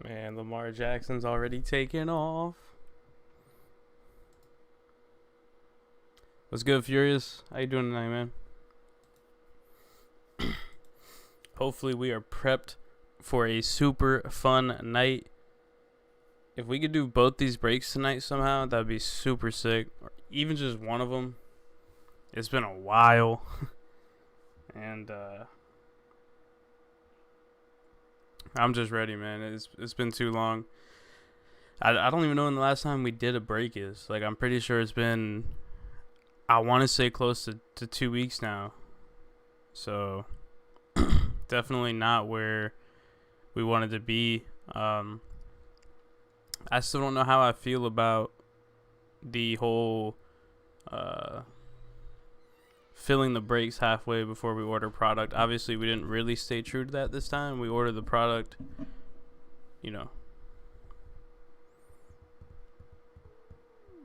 Man, Lamar Jackson's already taken off. What's good, Furious? How you doing tonight, man? Hopefully we are prepped for a super fun night. If we could do both these breaks tonight somehow, that'd be super sick. Or even just one of them. It's been a while. And I'm just ready, man. It's been too long. I don't even know when the last time we did a break is. Like, I'm pretty sure it's been, I want to say close to 2 weeks now. So, definitely not where we wanted to be. I still don't know how I feel about the whole filling the breaks halfway before we order product. Obviously, we didn't really stay true to that this time. We ordered the product,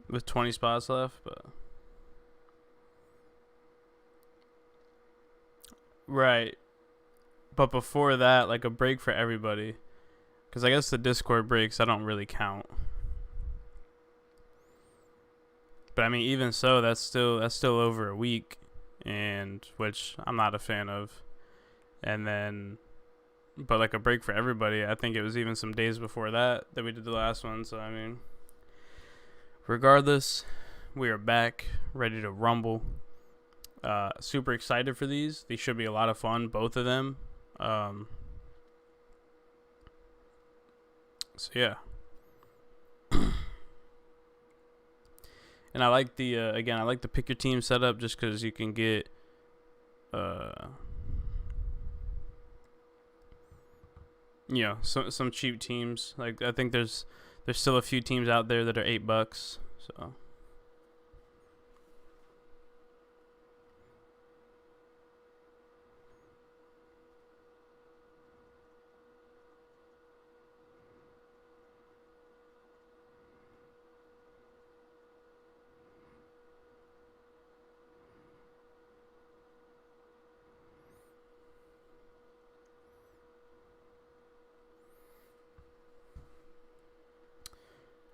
with 20 spots left, but right. But before that, like a break for everybody, because I guess the Discord breaks I don't really count. But I mean, even so, that's still over a week, and which I'm not a fan of. And then, but like a break for everybody, I think it was even some days before that we did the last one. So I mean, regardless, we are back, ready to rumble. Super excited for these. These should be a lot of fun, both of them. So yeah. And I like the again, I like the pick your team setup just because you can get some cheap teams. Like I think there's still a few teams out there that are $8. So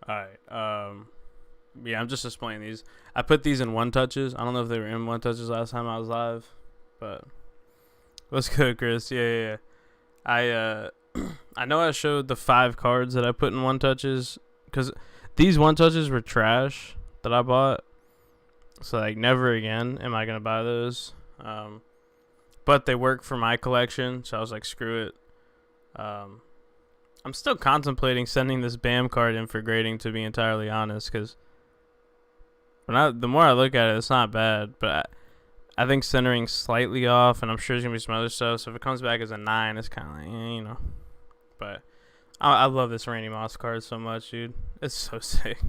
all right. Yeah, I'm just displaying these. I put these in one touches. I don't know if they were in one touches last time I was live, but what's good, Chris? Yeah. I I know I showed the 5 cards that I put in one touches because these one touches were trash that I bought. So like never again am I gonna buy those. But they work for my collection, so I was like, screw it. I'm still contemplating sending this BAM card in for grading, to be entirely honest, because the more I look at it, it's not bad, but I think centering slightly off, and I'm sure there's gonna be some other stuff. So if it comes back as a 9, it's kind of like, But I love this Randy Moss card so much, dude. It's so sick.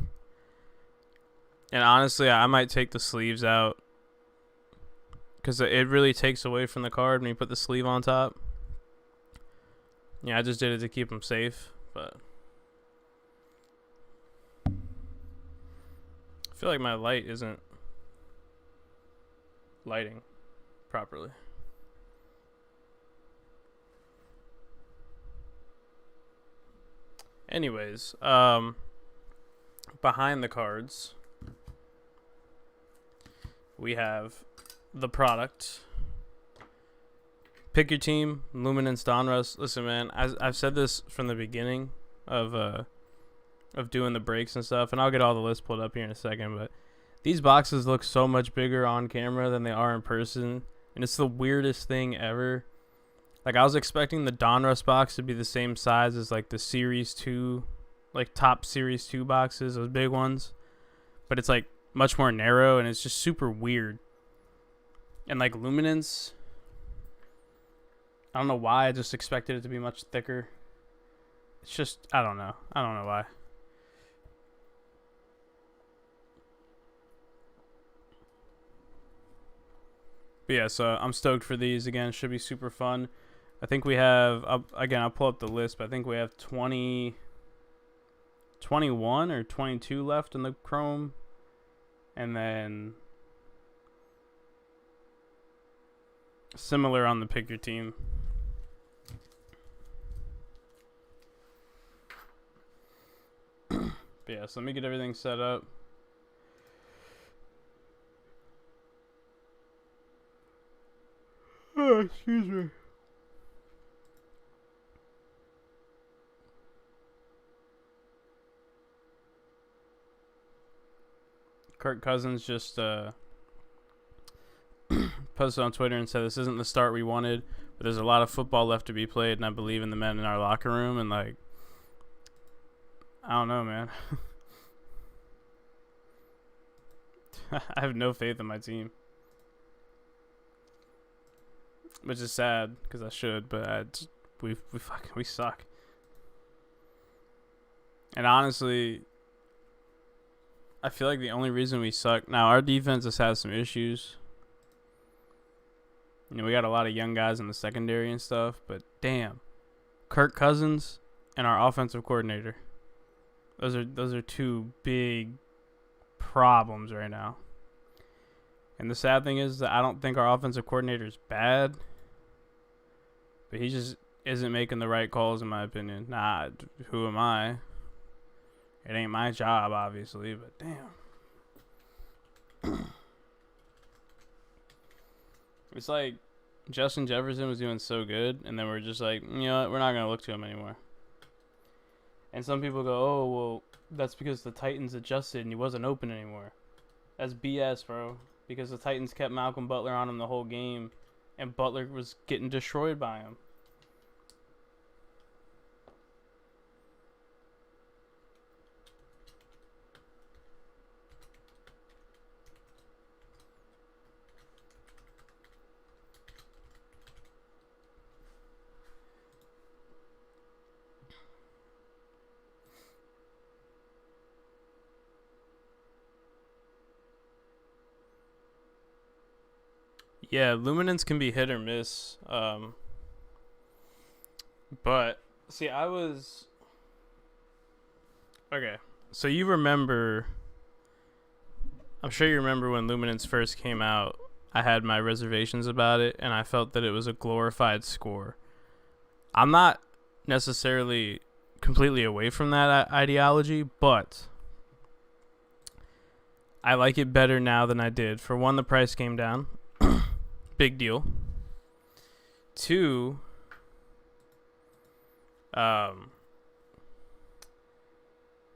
And honestly, I might take the sleeves out because it really takes away from the card when you put the sleeve on top. Yeah, I just did it to keep them safe, but I feel like my light isn't lighting properly. Anyways, behind the cards, we have the product. Pick your team, Luminance Donruss. Listen, man, I've said this from the beginning of doing the breaks and stuff, and I'll get all the lists pulled up here in a second, but these boxes look so much bigger on camera than they are in person, and it's the weirdest thing ever. Like, I was expecting the Donruss box to be the same size as, like, the Series 2, like, top Series 2 boxes, those big ones, but it's, like, much more narrow, and it's just super weird. And, like, Luminance, I don't know why. I just expected it to be much thicker. It's just, I don't know. I don't know why. But yeah, so I'm stoked for these. Again, should be super fun. I think we have, again, I'll pull up the list, but I think we have 21 or 22 left in the Chrome. And then similar on the pick your team. But yeah, so let me get everything set up. Oh, excuse me. Kirk Cousins just posted on Twitter and said this isn't the start we wanted, but there's a lot of football left to be played, and I believe in the men in our locker room. And like, I don't know, man. I have no faith in my team, which is sad because I should, but we suck. And honestly, I feel like the only reason we suck now, our defense has had some issues. You know, we got a lot of young guys in the secondary and stuff, but damn, Kirk Cousins and our offensive coordinator. Those are two big problems right now. And the sad thing is that I don't think our offensive coordinator is bad, but he just isn't making the right calls in my opinion. Nah, who am I? It ain't my job, obviously, but damn. It's like Justin Jefferson was doing so good, and then we're just like, you know what, we're not going to look to him anymore. And some people go, oh, well, that's because the Titans adjusted and he wasn't open anymore. That's BS, bro. Because the Titans kept Malcolm Butler on him the whole game, and Butler was getting destroyed by him. Yeah, luminance can be hit or miss. But see, okay. So you remember? I'm sure you remember when luminance first came out. I had my reservations about it, and I felt that it was a glorified score. I'm not necessarily completely away from that ideology, but I like it better now than I did. For one, the price came down. Big deal. Two,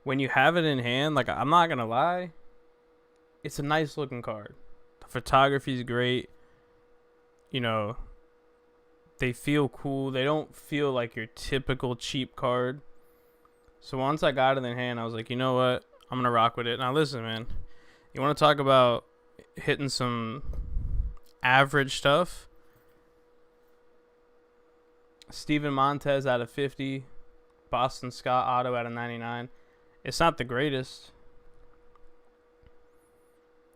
when you have it in hand, like, I'm not gonna lie, it's a nice looking card. The photography is great. You know, they feel cool. They don't feel like your typical cheap card. So once I got it in hand, I was like, you know what? I'm gonna rock with it. Now listen, man, you want to talk about hitting some average stuff? Steven Montez out of 50, Boston Scott auto out of 99. It's not the greatest,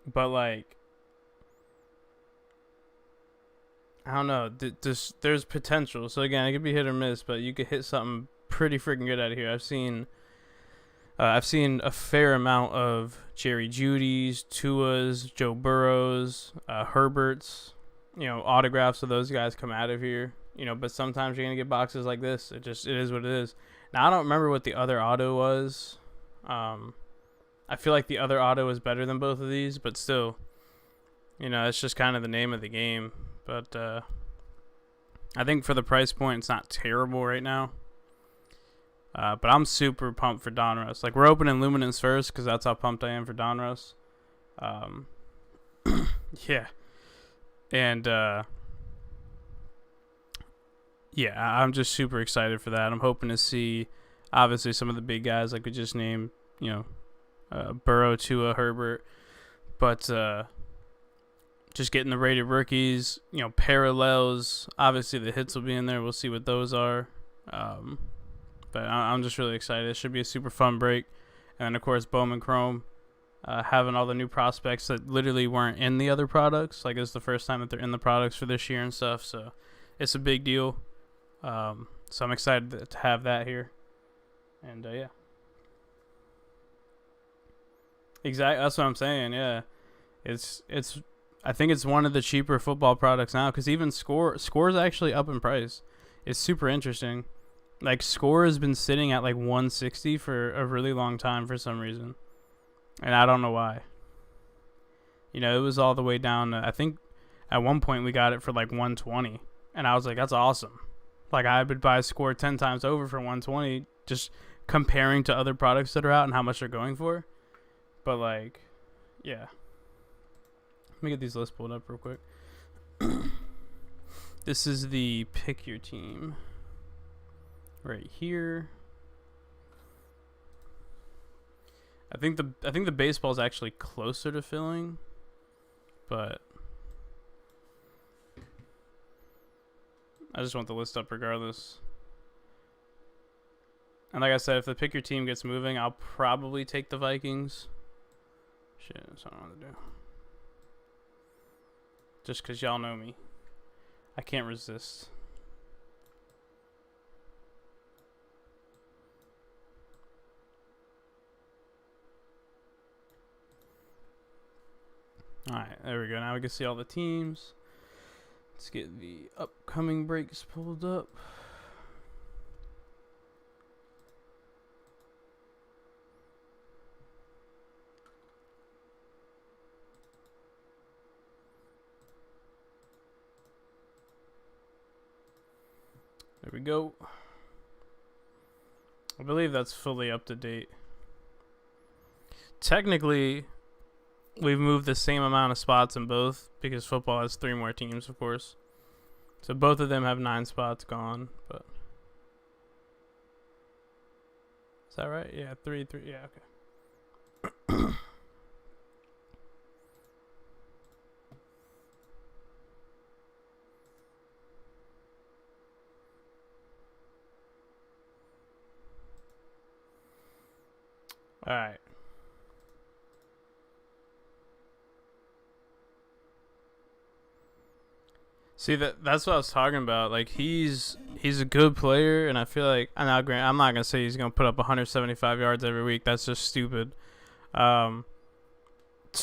but like, I don't know. There's potential. So again, it could be hit or miss, but you could hit something pretty freaking good out of here. I've seen a fair amount of Jerry Jeudy's, Tua's, Joe Burrow's, Herbert's, you know, autographs of those guys come out of here. You know, but sometimes you're gonna get boxes like this. It is what it is. Now I don't remember what the other auto was. I feel like the other auto is better than both of these, but still, you know, it's just kind of the name of the game. But I think for the price point, it's not terrible right now. But I'm super pumped for Donruss. Like, we're opening Luminance first because that's how pumped I am for Donruss. Yeah. And, yeah, I'm just super excited for that. I'm hoping to see, obviously, some of the big guys like we just named, you know, Burrow, Tua, Herbert. But just getting the rated rookies, you know, parallels. Obviously, the hits will be in there. We'll see what those are. But I'm just really excited. It should be a super fun break. And then, of course, Bowman Chrome, having all the new prospects that literally weren't in the other products. Like, it's the first time that they're in the products for this year and stuff. So it's a big deal. So I'm excited to have that here. And, yeah. Exactly. That's what I'm saying, yeah. It's. I think it's one of the cheaper football products now because even Score's actually up in price. It's super interesting. Like, score has been sitting at like 160 for a really long time for some reason, and I don't know why. You know, it was all the way down to, I think at one point we got it for like 120, and I was like, that's awesome. Like, I would buy score 10 times over for 120, just comparing to other products that are out and how much they're going for. But like, yeah. Let me get these lists pulled up real quick. This is the pick your team right here. I think the baseball is actually closer to filling, but I just want the list up regardless. And like I said, if the pick your team gets moving, I'll probably take the Vikings. Shit, that's what I want to do. Just because y'all know me. I can't resist. Alright, there we go. Now we can see all the teams. Let's get the upcoming breaks pulled up. There we go. I believe that's fully up to date. Technically, we've moved the same amount of spots in both because football has 3 more teams, of course. So both of them have 9 spots gone, but is that right? Yeah, 3. Yeah, okay. All right. See, that's what I was talking about. Like, he's a good player, and I feel like I'm not gonna say he's gonna put up 175 yards every week. That's just stupid. To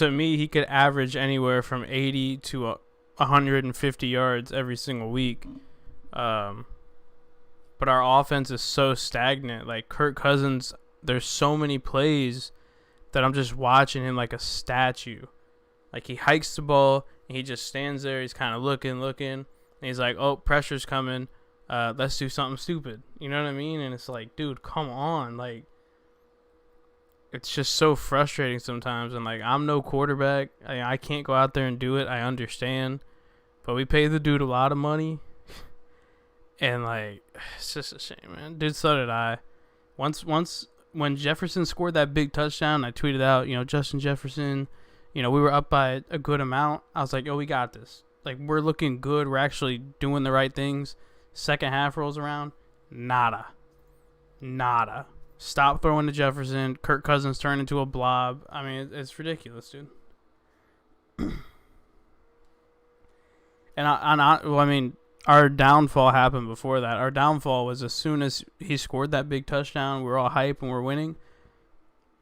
me, he could average anywhere from 80 to 150 yards every single week. But our offense is so stagnant. Like, Kirk Cousins, there's so many plays that I'm just watching him like a statue. Like, he hikes the ball, and he just stands there. He's kind of looking, and he's like, oh, pressure's coming. Let's do something stupid. You know what I mean? And it's like, dude, come on. Like, it's just so frustrating sometimes. And, like, I'm no quarterback. I can't go out there and do it. I understand. But we pay the dude a lot of money. And, like, it's just a shame, man. Dude, so did I. Once when Jefferson scored that big touchdown, I tweeted out, Justin Jefferson, we were up by a good amount. I was like, yo, we got this. Like, we're looking good. We're actually doing the right things. Second half rolls around. Nada. Stop throwing to Jefferson. Kirk Cousins turned into a blob. I mean, it's ridiculous, dude. Our downfall happened before that. Our downfall was as soon as he scored that big touchdown, we were all hype and we're winning.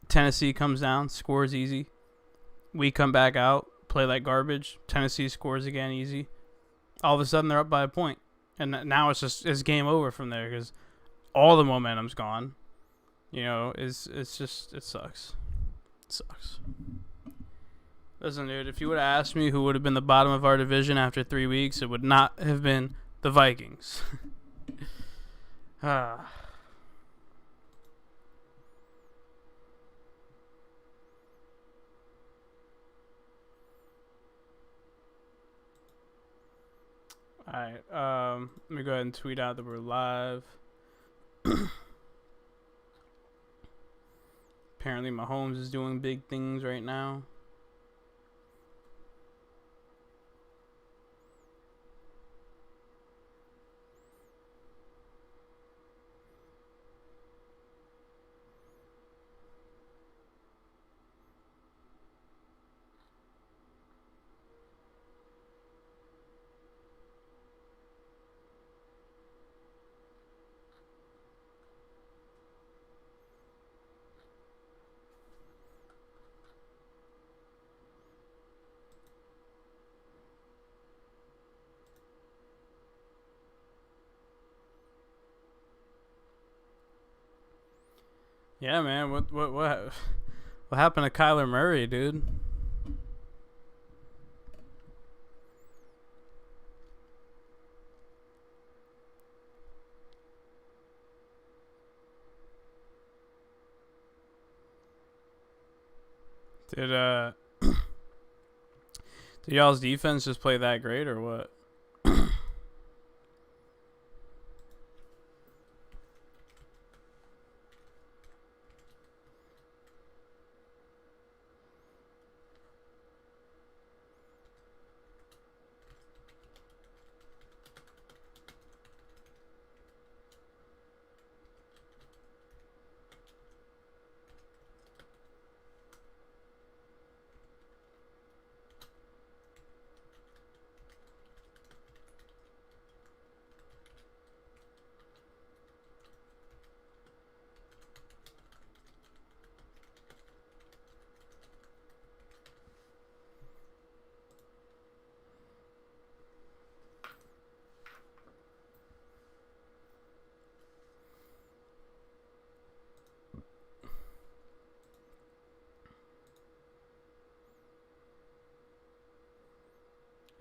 Tennessee comes down, scores easy. We come back out, play like garbage. Tennessee scores again easy. All of a sudden, they're up by a point. And now it's game over from there because all the momentum's gone. It sucks. It sucks. Listen, dude, if you would have asked me who would have been the bottom of our division after 3 weeks, it would not have been the Vikings. Alright, let me go ahead and tweet out that we're live. Apparently Mahomes is doing big things right now. Yeah, man. What happened to Kyler Murray, dude? Did did y'all's defense just play that great or what?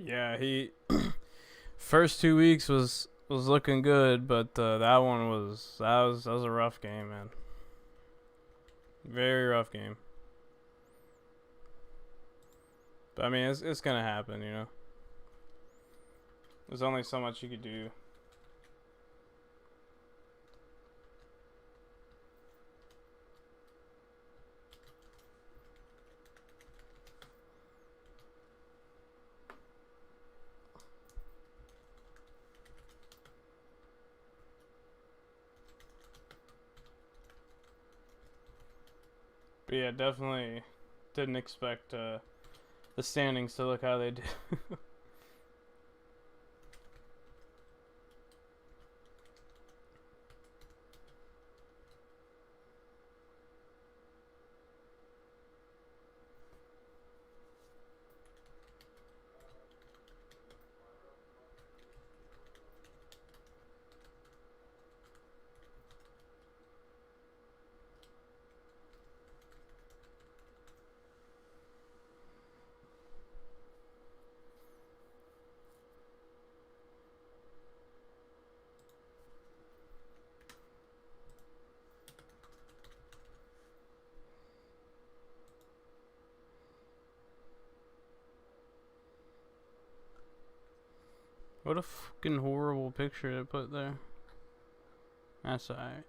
Yeah, he first 2 weeks was looking good, but that was a rough game, man. Very rough game. But I mean, it's gonna happen, you know. There's only so much you could do. But yeah, definitely didn't expect the standings to look how they did. What a fucking horrible picture to put there. That's alright.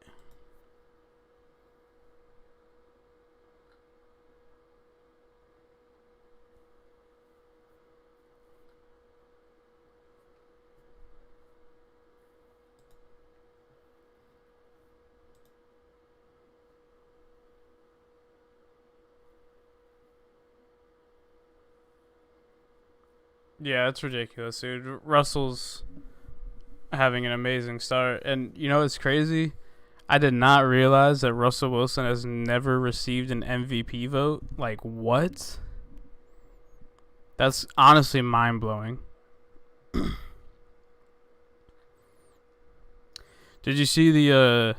Yeah, it's ridiculous, dude. Russell's having an amazing start, and you know what's crazy? I did not realize that Russell Wilson has never received an MVP vote. Like, what? That's honestly mind blowing. Did you see the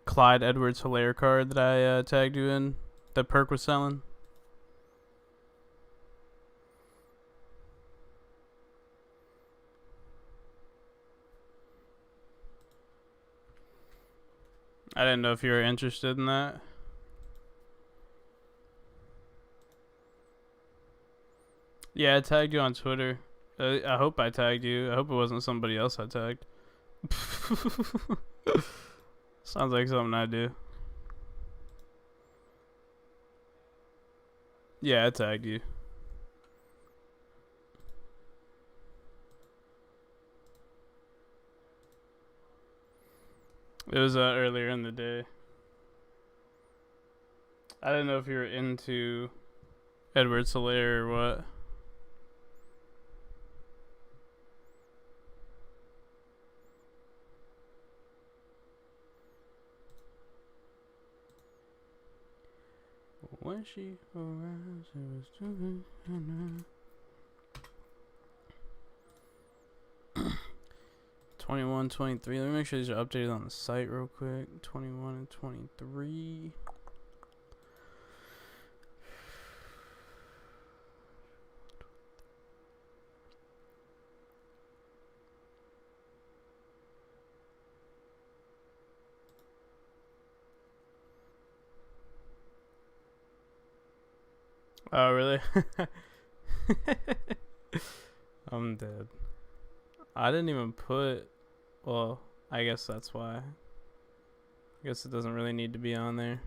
Clyde Edwards-Helaire card that I tagged you in that Perk was selling? I didn't know if you were interested in that. Yeah, I tagged you on Twitter. I hope I tagged you. I hope it wasn't somebody else I tagged. Sounds like something I do. Yeah, I tagged you. It was earlier in the day. I didn't know if you were into Edwards-Helaire or what. When she arrives, it was doing. 21, 23. Let me make sure these are updated on the site real quick. 21 and 23. Oh, really? I'm dead. I didn't even put... Well, I guess that's why. I guess it doesn't really need to be on there.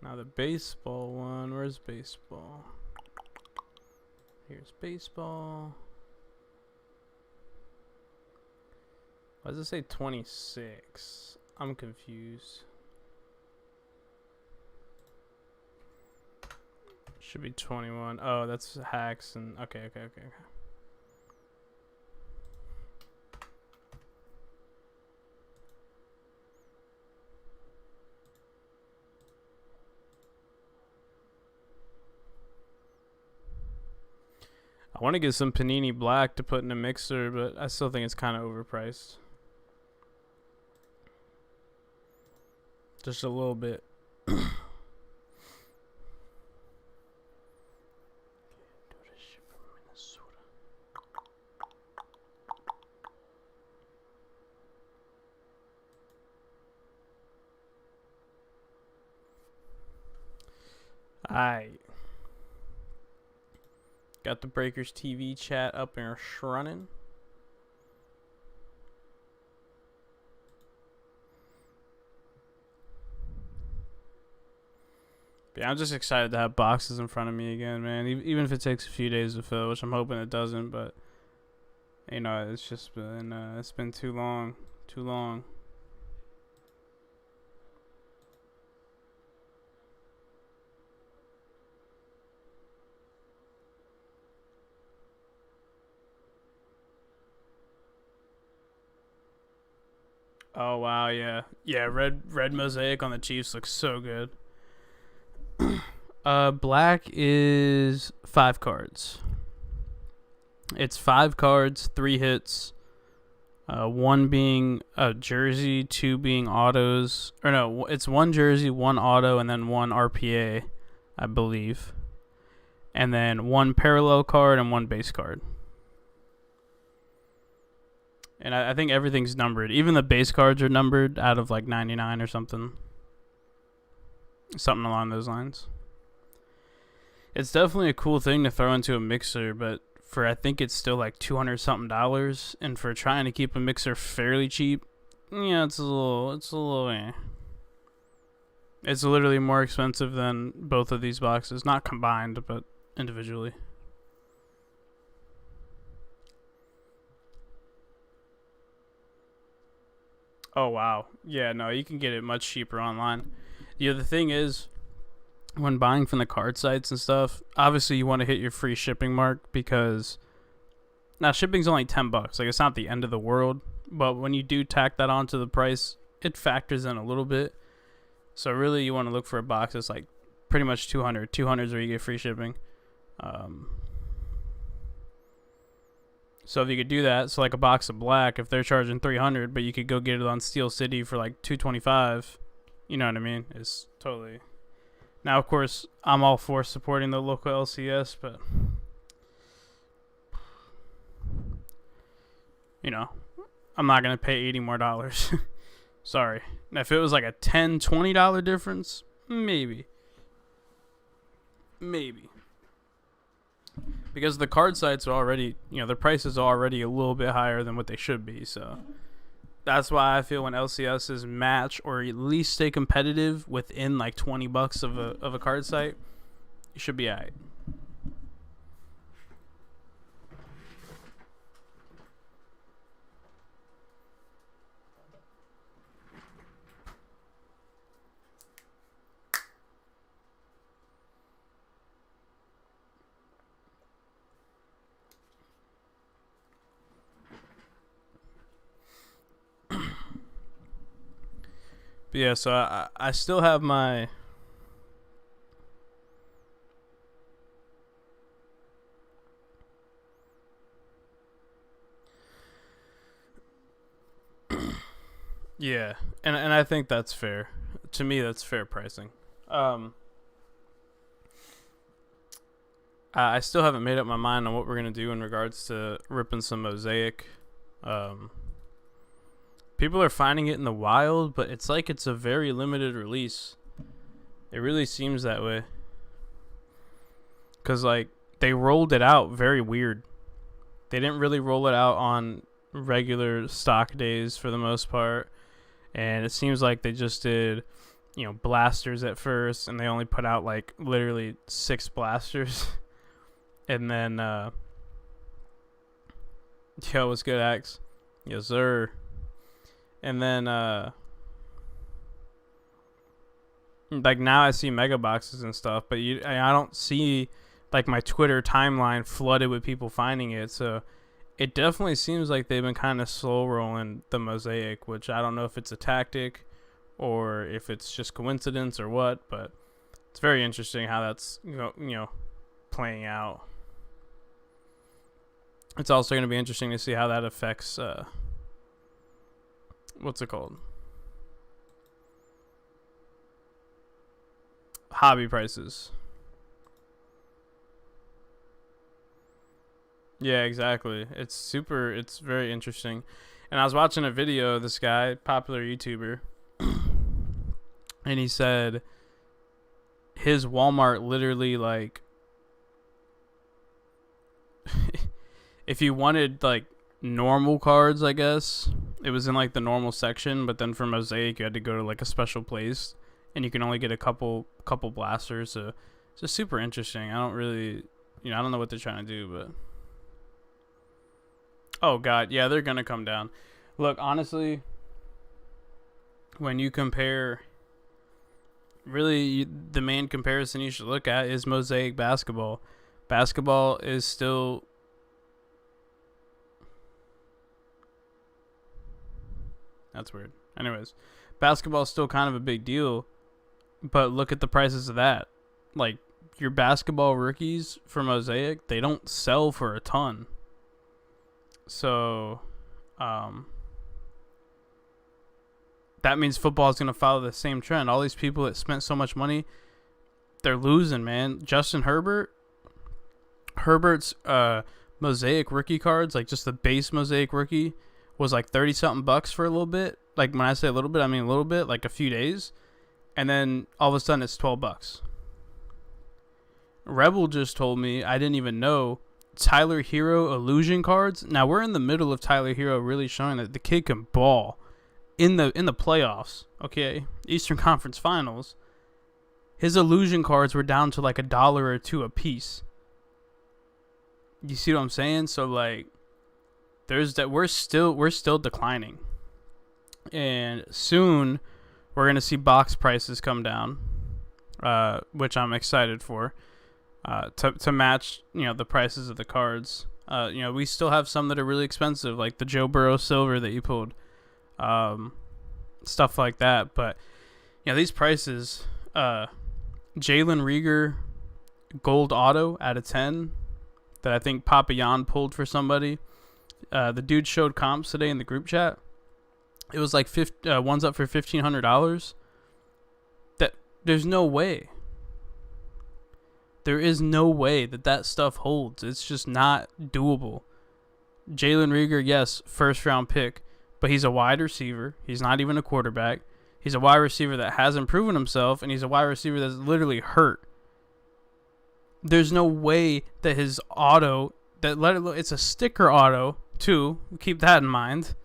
Now the baseball one. Where's baseball? Here's baseball. Why does it say 26? I'm confused. Should be 21. Oh, that's hacks and okay. I want to get some Panini Black to put in a mixer, but I still think it's kind of overpriced. Just a little bit. Alright. Got the Breakers TV chat up and running. Yeah, I'm just excited to have boxes in front of me again, man. Even if it takes a few days to fill, which I'm hoping it doesn't, but you know, it's just been it's been too long. Oh wow, yeah. Red mosaic on the Chiefs looks so good. Black is 5 cards. It's 5 cards, 3 hits. 1 being a jersey, 2 being autos. Or no, it's 1 jersey, 1 auto, and then 1 RPA, I believe. And then 1 parallel card and 1 base card. And I think everything's numbered. Even the base cards are numbered out of like 99 or something. Something along those lines. It's definitely a cool thing to throw into a mixer, but for I think it's still like $200 something, and for trying to keep a mixer fairly cheap, yeah, it's a little It's literally more expensive than both of these boxes, not combined, but individually. Oh wow. Yeah, no, you can get it much cheaper online. Yeah, the thing is, when buying from the card sites and stuff, obviously you want to hit your free shipping mark, because now shipping's only $10. Like, it's not the end of the world, but when you do tack that onto the price, it factors in a little bit. So really, you want to look for a box that's like pretty much 200. 200 is where you get free shipping. So if you could do that, so like a box of black, if they're charging 300, but you could go get it on Steel City for like 225, you know what I mean? It's totally. Now, of course, I'm all for supporting the local LCS, but you know, I'm not gonna pay $80 more. Sorry. Now, if it was like a $10, $20 difference, maybe. Because the card sites are already, you know, their prices are already a little bit higher than what they should be. So that's why I feel when LCSs match or at least stay competitive within like $20 of a card site, you should be alright. But yeah, so I still have my Yeah, and I think that's fair. To me, that's fair pricing. Um, I still haven't made up my mind on what we're gonna do in regards to ripping some mosaic. Um, People are finding it in the wild, but it's like it's a very limited release. It really seems that way. Cause like they rolled it out very weird. They didn't really roll it out on regular stock days for the most part, and it seems like they just did, blasters at first, and they only put out like literally 6 blasters, and then yo, what's good, Axe? Yes, sir. And then like now I see mega boxes and stuff, but I don't see like my Twitter timeline flooded with people finding it. So it definitely seems like they've been kind of slow rolling the mosaic, which I don't know if it's a tactic or if it's just coincidence or what, but it's very interesting how that's playing out. It's also going to be interesting to see how that affects what's it called? Hobby prices. Yeah, exactly. It's very interesting. And I was watching a video of this guy, popular YouTuber, and he said his Walmart literally like if you wanted like normal cards, I guess, it was in like the normal section, but then for mosaic you had to go to like a special place and you can only get a couple blasters. So it's just super interesting. I don't really, I don't know what they're trying to do, but oh god, yeah, they're gonna come down. Look, honestly, when you compare, really the main comparison you should look at is mosaic basketball. Basketball is still that's weird. Anyways, basketball is still kind of a big deal, but look at the prices of that. Like your basketball rookies for mosaic, they don't sell for a ton. So, that means football is going to follow the same trend. All these people that spent so much money, they're losing, man. Justin Herbert's mosaic rookie cards, like just the base mosaic rookie, was like 30 something bucks for a little bit. Like when I say a little bit, I mean a little bit, like a few days. And then all of a sudden it's 12 bucks. Rebel just told me, I didn't even know, Tyler Hero illusion cards. Now we're in the middle of Tyler Hero really showing that the kid can ball in the playoffs. Okay, Eastern Conference Finals. His illusion cards were down to like $1 or $2 a piece. You see what I'm saying? So like, there's that we're still declining, and soon we're gonna see box prices come down, which I'm excited for. To match, the prices of the cards. We still have some that are really expensive, like the Joe Burrow silver that you pulled, stuff like that. But these prices, Jalen Reagor gold auto out of 10 that I think Papa Jan pulled for somebody. The dude showed comps today in the group chat. It was like one's up for $1,500. That there's no way. There is no way that stuff holds. It's just not doable. Jalen Reagor, yes, first round pick, but he's a wide receiver. He's not even a quarterback. He's a wide receiver that hasn't proven himself, and he's a wide receiver that's literally hurt. There's no way that his auto, it's a sticker auto too. Keep that in mind.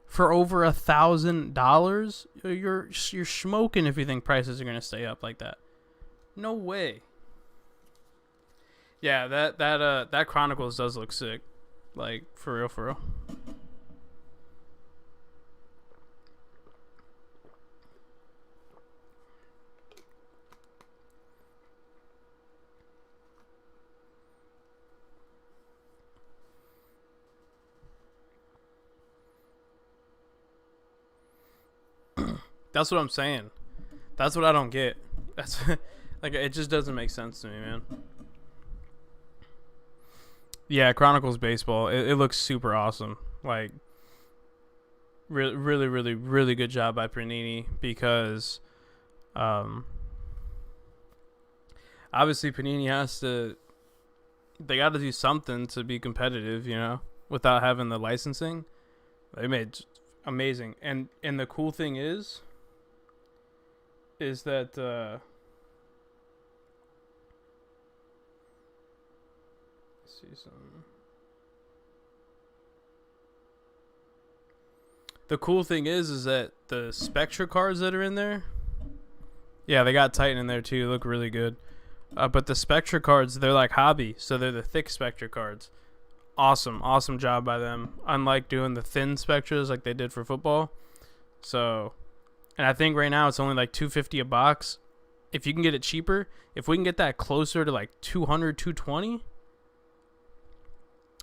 For over $1,000, you're smoking if you think prices are gonna stay up like that. No way. Yeah, that Chronicles does look sick. Like, for real, for real. That's what I'm saying. That's what I don't get. That's like, it just doesn't make sense to me, man. Yeah, Chronicles baseball. It looks super awesome. Like, really, really, really good job by Panini because, obviously Panini they got to do something to be competitive, without having the licensing. They made amazing, and the cool thing is that let's see some. The cool thing is that the Spectra cards that are in there, yeah, they got Titan in there too. Look really good. But the Spectra cards, they're like hobby, so they're the thick Spectra cards. Awesome job by them. Unlike doing the thin Spectras like they did for football. So, and I think right now it's only like $250 a box. If you can get it cheaper, if we can get that closer to like 200, 220.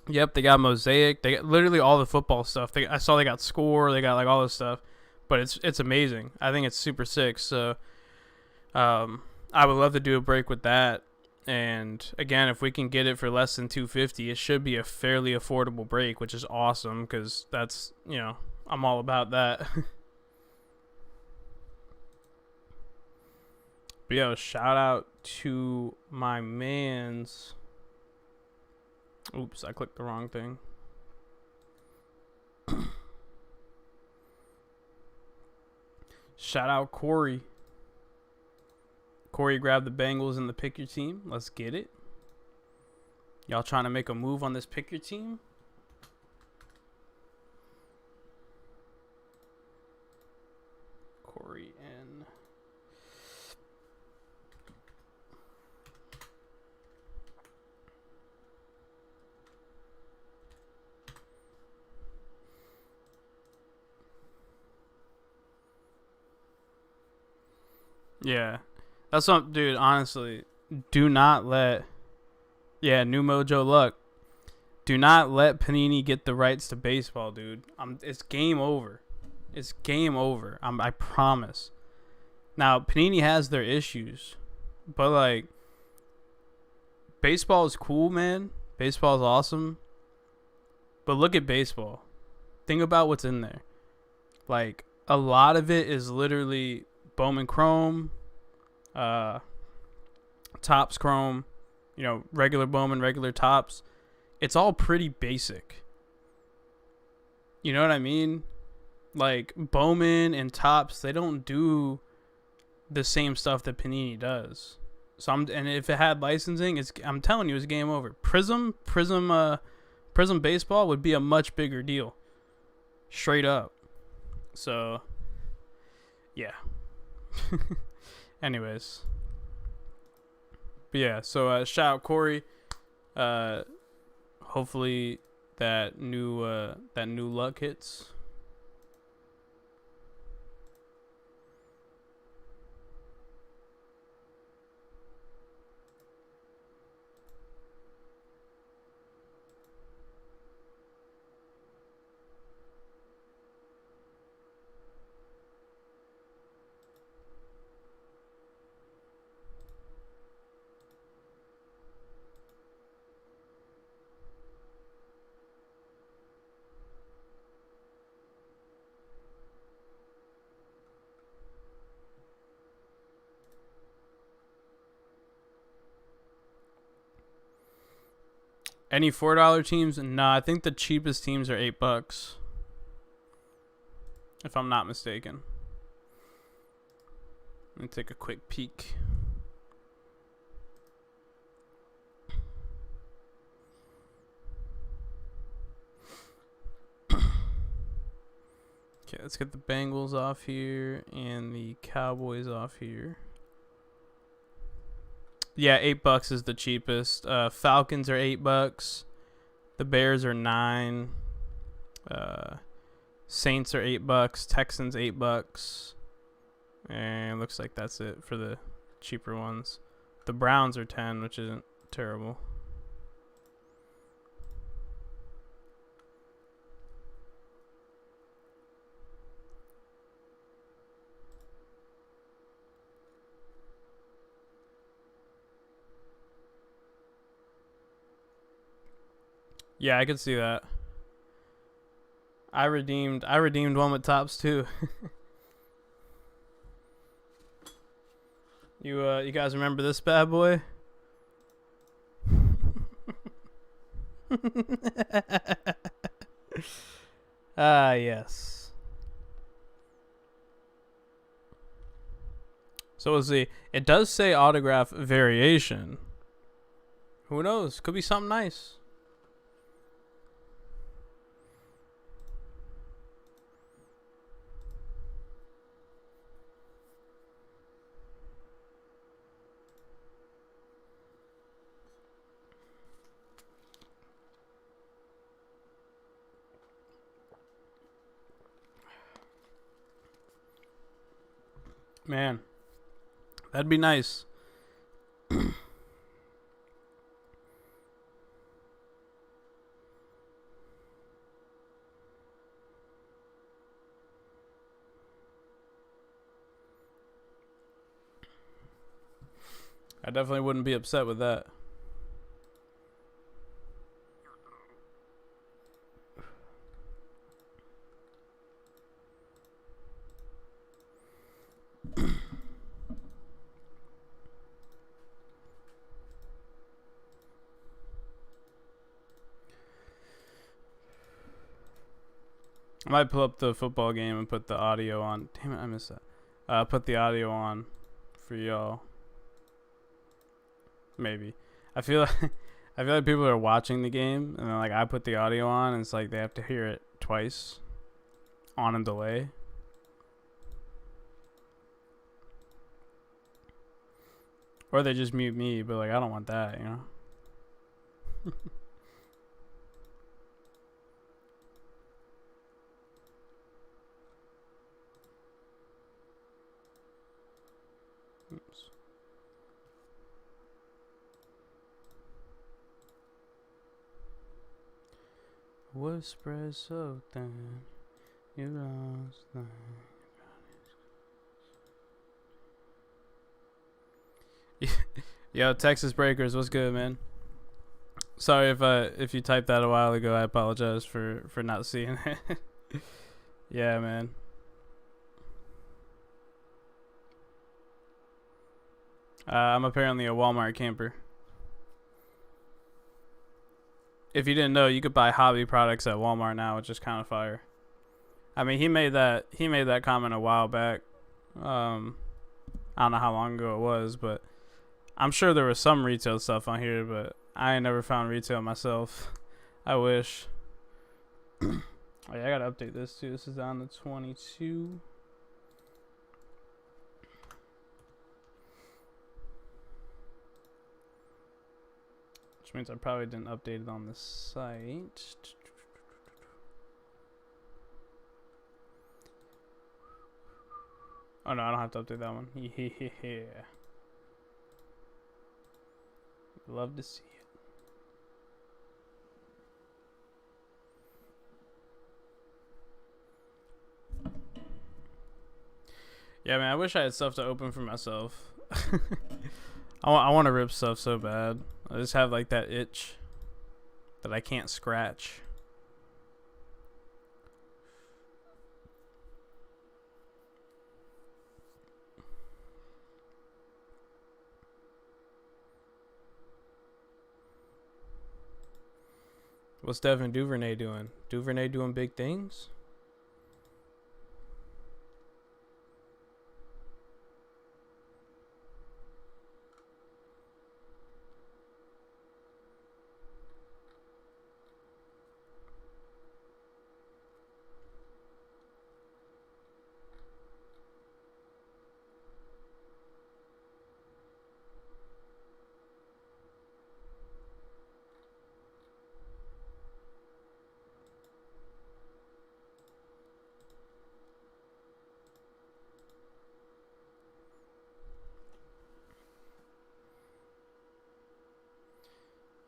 Yep, they got Mosaic. They got literally all the football stuff. I saw they got Score. They got like all this stuff, but it's amazing. I think it's super sick. So, I would love to do a break with that. And again, if we can get it for less than $250, it should be a fairly affordable break, which is awesome because that's I'm all about that. But yo, shout out to my man's. Oops, I clicked the wrong thing. Shout out Corey. Corey grabbed the Bengals in the pick your team. Let's get it. Y'all trying to make a move on this pick your team? Corey and yeah. That's what, dude, honestly, do not let, New Mojo Luck. Do not let Panini get the rights to baseball, dude. It's game over. It's game over. I promise. Now, Panini has their issues, but, like, baseball is cool, man. Baseball is awesome. But look at baseball. Think about what's in there. Like, a lot of it is literally Bowman Chrome, Topps Chrome, regular Bowman, regular Topps. It's all pretty basic. You know what I mean? Like Bowman and Topps, they don't do the same stuff that Panini does. So and if it had licensing, I'm telling you, it's game over. Prism baseball would be a much bigger deal. Straight up. So yeah. Anyways. But yeah, so shout out Corey. Hopefully that new luck hits. Any $4 teams? Nah, I think the cheapest teams are $8, if I'm not mistaken. Let me take a quick peek. Okay, let's get the Bengals off here and the Cowboys off here. Yeah, $8 is the cheapest. Falcons are $8. The Bears are $9. Saints are $8. Texans $8. And looks like that's it for the cheaper ones. The Browns are 10, which isn't terrible. Yeah, I could see that. I redeemed one with tops too. You guys remember this bad boy? Ah, yes. So we'll see. It does say autograph variation. Who knows? Could be something nice. Man, that'd be nice. I definitely wouldn't be upset with that. I might pull up the football game and put the audio on. Damn it, I missed that. Put the audio on for y'all. Maybe. I feel like I feel like people are watching the game and then like I put the audio on and it's like they have to hear it twice on a delay. Or they just mute me, but like I don't want that, you know. Oops. Was spread so thin, you lost the. Yo, Texas Breakers, what's good, man? Sorry if you typed that a while ago. I apologize for not seeing it. Yeah, man. I'm apparently a Walmart camper. If you didn't know, you could buy hobby products at Walmart now, which is kind of fire. I mean, he made that comment a while back. I don't know how long ago it was, but I'm sure there was some retail stuff on here, but I ain't never found retail myself. I wish. Oh yeah, I gotta update this too. This is on the 22. Which means I probably didn't update it on the site. Oh no, I don't have to update that one. Yeah. Love to see it. Yeah, man, I wish I had stuff to open for myself. I want to rip stuff so bad. I just have like that itch that I can't scratch. What's Devin Duvernay doing? Duvernay doing big things?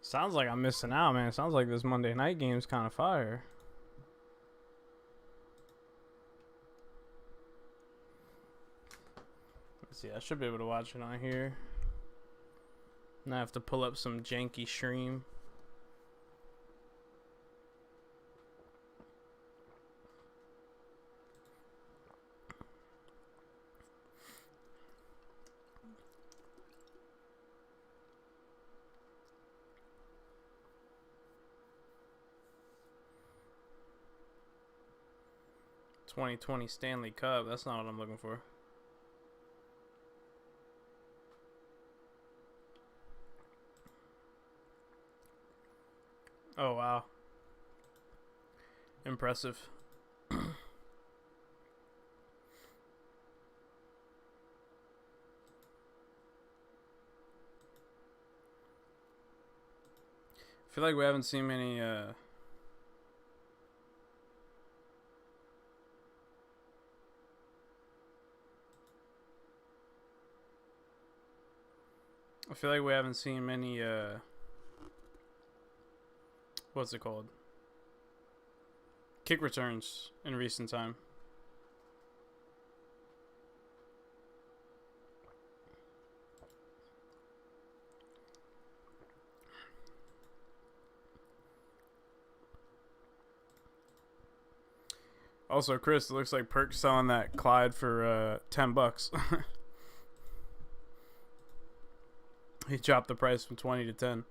Sounds like I'm missing out, man. Sounds like this Monday night game's kind of fire. Let's see, I should be able to watch it on here. And I have to pull up some janky stream. 2020 Stanley Cup. That's not what I'm looking for. Oh, wow. Impressive. I feel like we haven't seen many what's it called? Kick returns in recent time. Also, Chris, it looks like Perk's selling that Clyde for $10. He chopped the price from 20 to 10.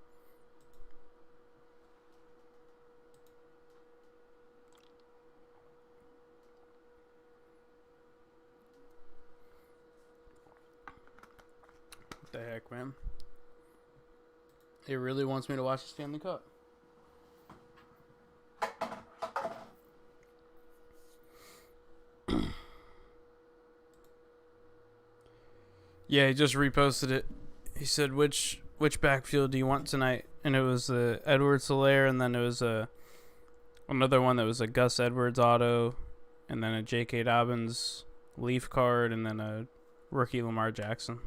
What the heck, man? He really wants me to watch the Stanley Cup. Yeah, he just reposted it. He said, which backfield do you want tonight? And it was Edwards Hilaire, and then it was another one that was a Gus Edwards auto, and then a J.K. Dobbins Leaf card, and then a rookie Lamar Jackson.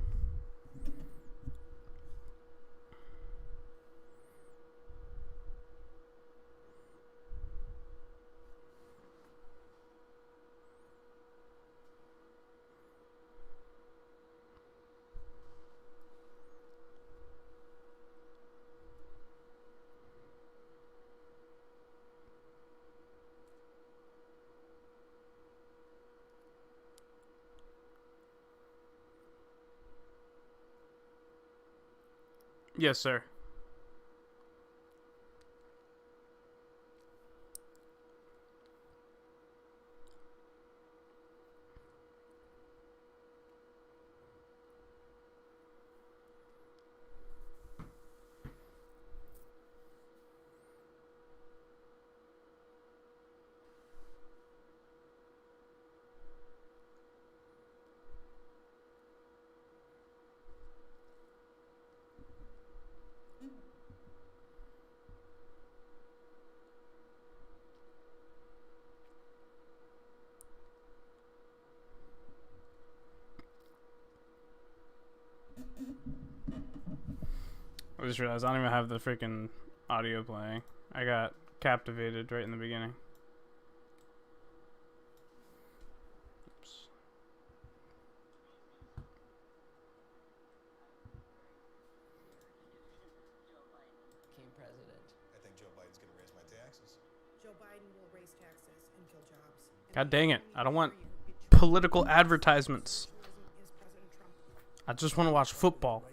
Yes, sir. I just realized I don't even have the freaking audio playing. I got captivated right in the beginning. Oops. Became president. I think Joe Biden's going to raise my taxes. Joe Biden will raise taxes and kill jobs. God dang it. I don't want political advertisements. I just want to watch football.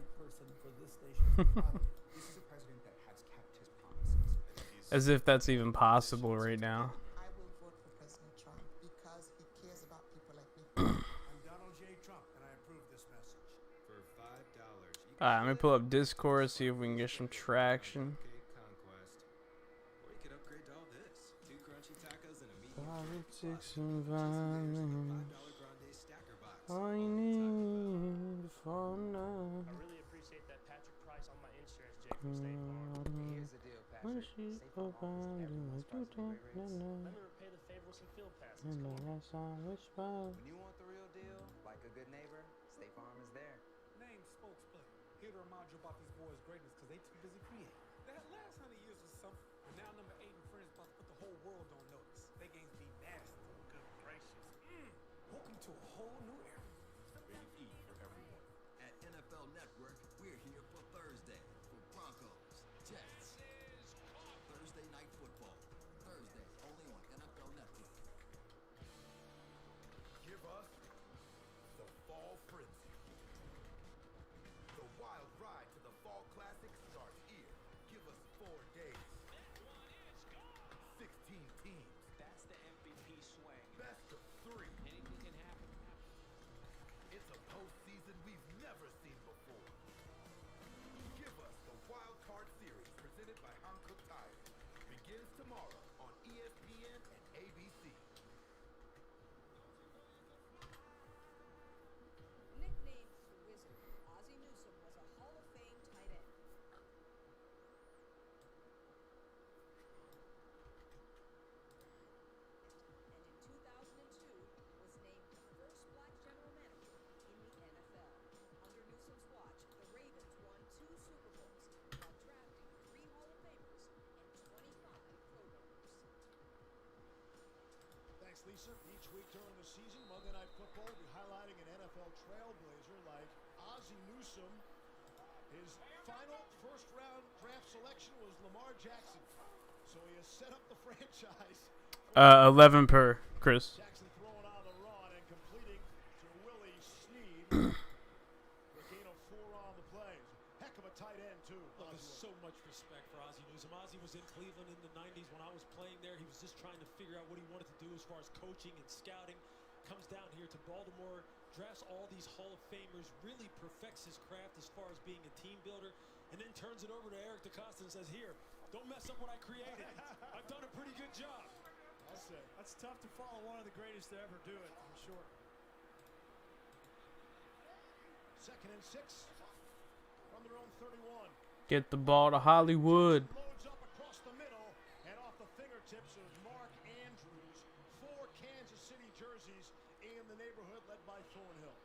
As if that's even possible right now. I will vote for President Trump because he cares about people like me. I'm Donald J. Trump, and I approve this message. For $5, Alright, let me pull up Discord, see if we can get some traction. Conquest. Or you could upgrade to all this. 2 crunchy tacos and a meat. Politics and violence. $5 grande stacker box. All you need for now. I really appreciate that Patrick Price on my insurance, Jake, from State Farm. Here's the deal, Patrick. State Farm owns everyone's price rates. Let me repay the favor with some field passes. When you want the real deal, like a good neighbor, State Farm is there. Name spokesplayer. Here to remind you about these boys' greatness because they too busy creating. That last 100 years was something, but now number 8 and friends about to put the whole world on notice. They games be nasty. Good gracious. Welcome to a whole new era. Rated E for everyone. At NFL Network, we're here for Thursday for Broncos, Jets. Thursday Night Football. Thursday only on NFL Network. Give us the Fall Frenzy. The wild ride to the Fall Classic starts here. Give us 4 days. 16 teams. That's the MVP swing. Best of 3. Anything can happen. It's a postseason we've never seen before. Give us the Wild Card Series presented by Hankook Tire. Begins tomorrow on ESPN and ABC. Nicknamed the Wizard, Ozzie Newsome was a Hall of Fame tight end. And in 2002 was named the first black general manager in the NFL. Under Newsome's watch, the Ravens won 2 Super Bowls while drafting 3 Hall of Famers and 25 Pro Bowlers. Thanks, Lisa. Each week during the season, Monday Night Football will be highlighting an NFL trailblazer like Ozzie Newsome. His final first-round draft selection was Lamar Jackson. So he has set up the franchise. 11 per, Chris. Jackson throwing on the run and completing to Willie Snead. The gain of 4 on the play. Heck of a tight end, too. Look, there's so much respect for Ozzie Newsome. Ozzie was in Cleveland in the 90s when I was playing there. He was just trying to figure out what he wanted to do as far as coaching and scouting. Comes down here to Baltimore, drafts all these Hall of Famers, really perfects his craft as far as being a team builder, and then turns it over to Eric DeCosta and says, here, don't mess up what I created. I've done a pretty good job. That's tough to follow one of the greatest to ever do it, for sure. 2nd and 6 from their own 31. Get the ball to Hollywood. Loads up across the middle and off the fingertips of Mark Andrews. 4 Kansas City jerseys in the neighborhood led by Thornhill.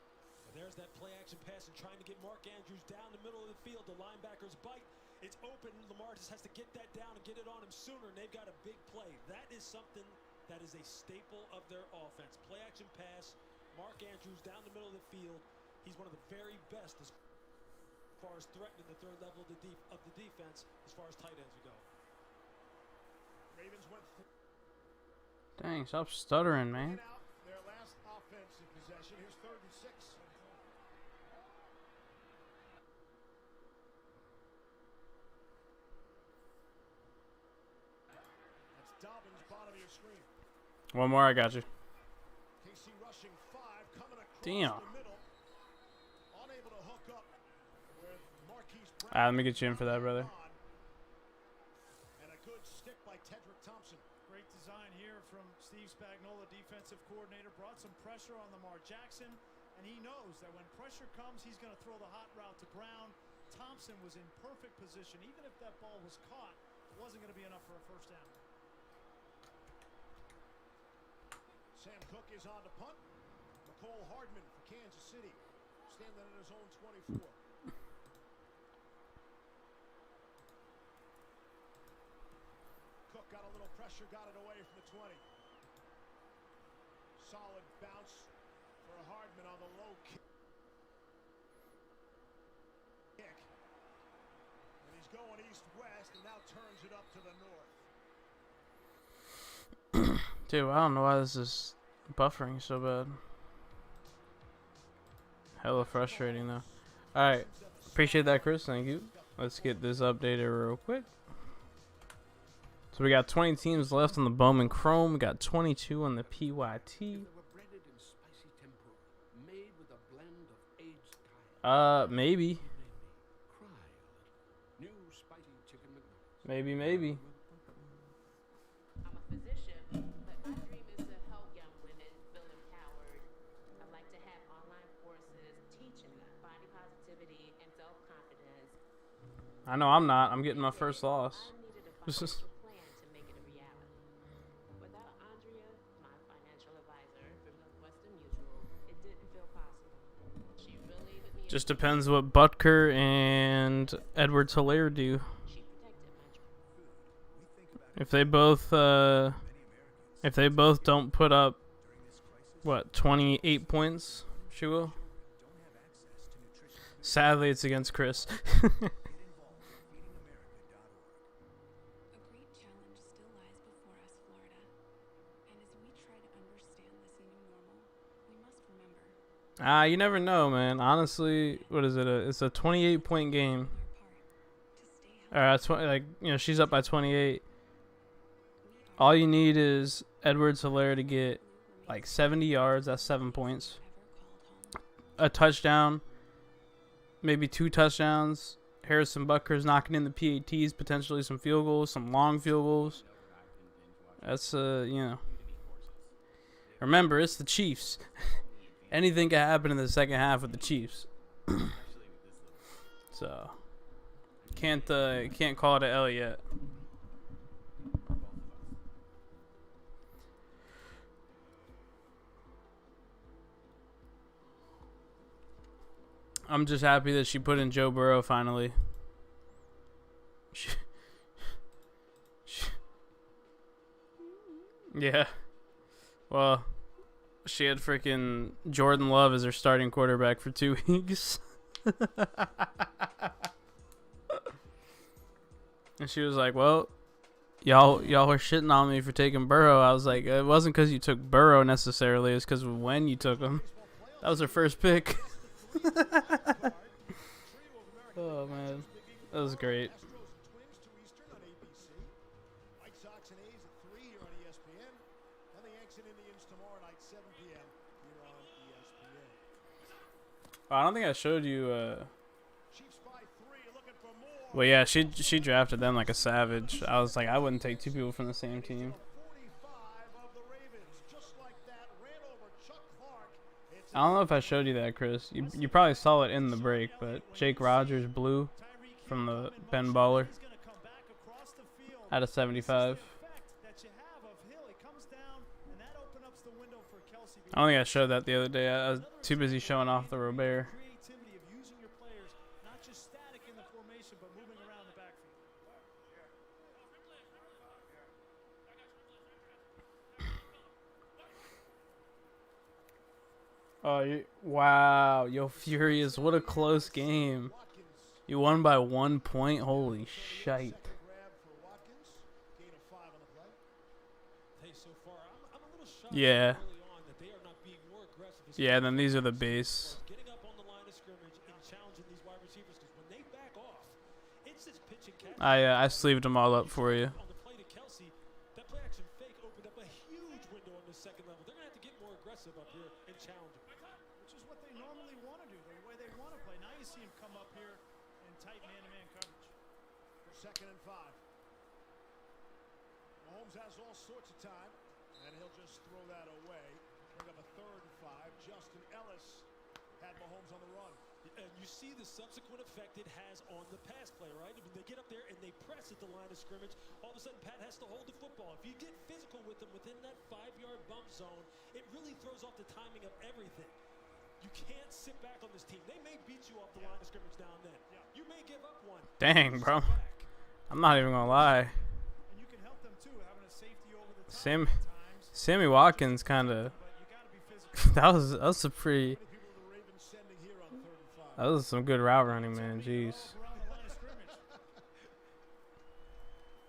And there's that play action pass and trying to get Mark Andrews down the middle of the field. The linebackers bite. It's open. Lamar just has to get that down and get it on him sooner, and they've got a big play. That is something that is a staple of their offense. Play action pass. Mark Andrews down the middle of the field. He's one of the very best as far as threatening the third level of the defense as far as tight ends go. Ravens went Dang, stop stuttering, man. out their last offensive possession. Here's 3rd and 6. That's Dobbins, bottom of your screen. One more, I got you. KC rushing 5, coming across Damn. the middle. Unable to hook up with Marquise Brown. Let me get you in for that, brother. And a good stick by Tedrick Thompson. Great design here from Steve Spagnuolo, defensive coordinator. Brought some pressure on Lamar Jackson, and he knows that when pressure comes, he's going to throw the hot route to Brown. Thompson was in perfect position. Even if that ball was caught, it wasn't going to be enough for a first down. Sam Cook is on to punt. McCole Hardman for Kansas City, standing at his own 24. Cook got a little pressure, got it away from the 20. Solid bounce for Hardman on the low kick. And he's going east-west and now turns it up to the north. Dude, I don't know why this is buffering so bad. Hella frustrating, though. Alright. Appreciate that, Chris. Thank you. Let's get this updated real quick. So we got 20 teams left on the Bowman Chrome. We got 22 on the PYT. They were breaded in spicy tempura, made with a blend of aged cayenne. Maybe. Made me cry a little. New spicy chicken McNuggets. Maybe. I'm a physician, but my dream is to help young women feel empowered. I'd like to have online courses teaching body positivity and self-confidence. I know I'm not. I'm getting my first loss. I needed a financial plan to make it a reality. Without Andrea, my financial advisor from Northwestern Mutual, it didn't feel possible. She really put me in Just depends what Butker and Edwards Hilaire do. She protected my dream. If they both don't put up, what, 28 points, she will. Sadly, it's against Chris. A great challenge still lies before us, Florida. And as we try to understand this new normal, we must remember You never know, man. Honestly, what is it? It's a 28-point game. our part to stay healthy. She's up by 28. All you need is Edwards Hilaire to get like 70 yards. That's 7 points. A touchdown, maybe 2 touchdowns. Harrison Butker's knocking in the PATs, potentially some field goals, some long field goals. That's you know. Remember, it's the Chiefs. Anything can happen in the second half with the Chiefs. So can't call it an L yet. I'm just happy that she put in Joe Burrow finally. Yeah. Well, she had freaking Jordan Love as her starting quarterback for 2 weeks. And she was like, well, y'all were shitting on me for taking Burrow. I was like, it wasn't because you took Burrow necessarily. It was because of when you took him. That was her first pick. Oh, man. That was great. I don't think I showed you. Well, yeah, she drafted them like a savage. I was like, I wouldn't take 2 people from the same team. I don't know if I showed you that, Chris. You probably saw it in the break, but Jake Rogers blue from the Ben Baller out of 75. I don't think I showed that the other day. I was too busy showing off the Robert. Oh, wow. Yo, Furious, what a close game. You won by 1 point? Holy shite. Yeah. Yeah, then these are the base. I sleeved them all up for you. Which is what they normally want to do, the way they want to play. Now you see him come up here in tight man-to-man coverage. For 2nd and 5. Mahomes has all sorts of time, and he'll just throw that away. Bring up a 3rd and 5. Justin Ellis had Mahomes on the run. And you see the subsequent effect it has on the pass play, right? When they get up there and they press at the line of scrimmage, all of a sudden Pat has to hold the football. If you get physical with them within that 5-yard bump zone, it really throws off the timing of everything. You can't sit back on this team. They may beat you off the line of scrimmage now and then. You may give up one. Dang, bro. I'm not even going to lie. And you can help them too, having a safety over the top Sammy Watkins kind of... that was a pretty... That was some good route running, man. Jeez.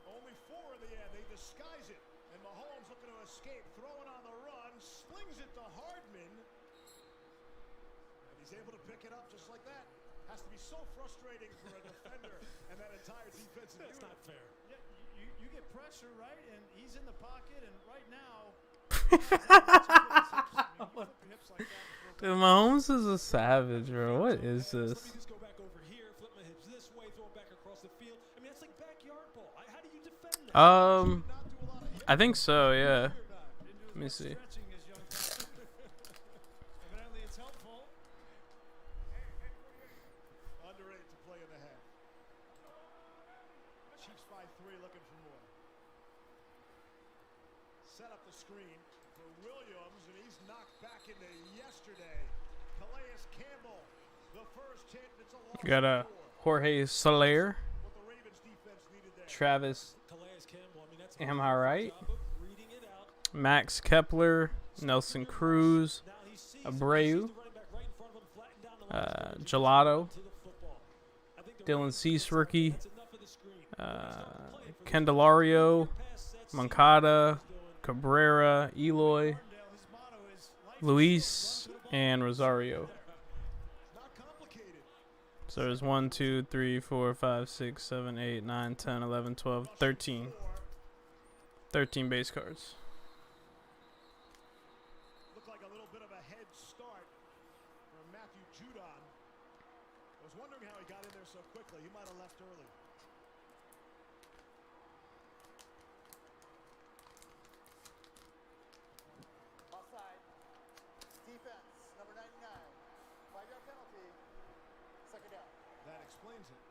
Only 4 in the end. They disguise it. And Mahomes looking to escape. Throwing on the run. Slings it to Hardman. And he's able to pick it up just like that. Has to be so frustrating for a defender and that entire defensive unit. That's not fair. Yeah, you get pressure, right? And he's in the pocket. And right now... Dude, Mahomes is a savage, bro. What is this? Just go back over here, flip my hips this way, throw it back across the field. I mean, that's like backyard ball. How do you defend that? I think so, yeah. Let me see. Evidently it's helpful. Underrated to play in the half. Chiefs by 3, looking for more. Set up the screen for Williams, and he's knocked back into yesterday. Calais Campbell, the first hit. It's a long Got a Jorge Soler. Travis. Am I right? Max Kepler. Nelson Cruz. Abreu. Gelato. Dylan Cease rookie. Candelario. Moncada. Cabrera. Eloy. Luis. And Rosario. So there's 1, 2, 3, 4, 5, 6, 7, 8, 9, 10, 11, 12, 13. 13 base cards. quickly. He might have left early. Offside. Defense, number 99. 5-yard penalty. Second down. That explains it.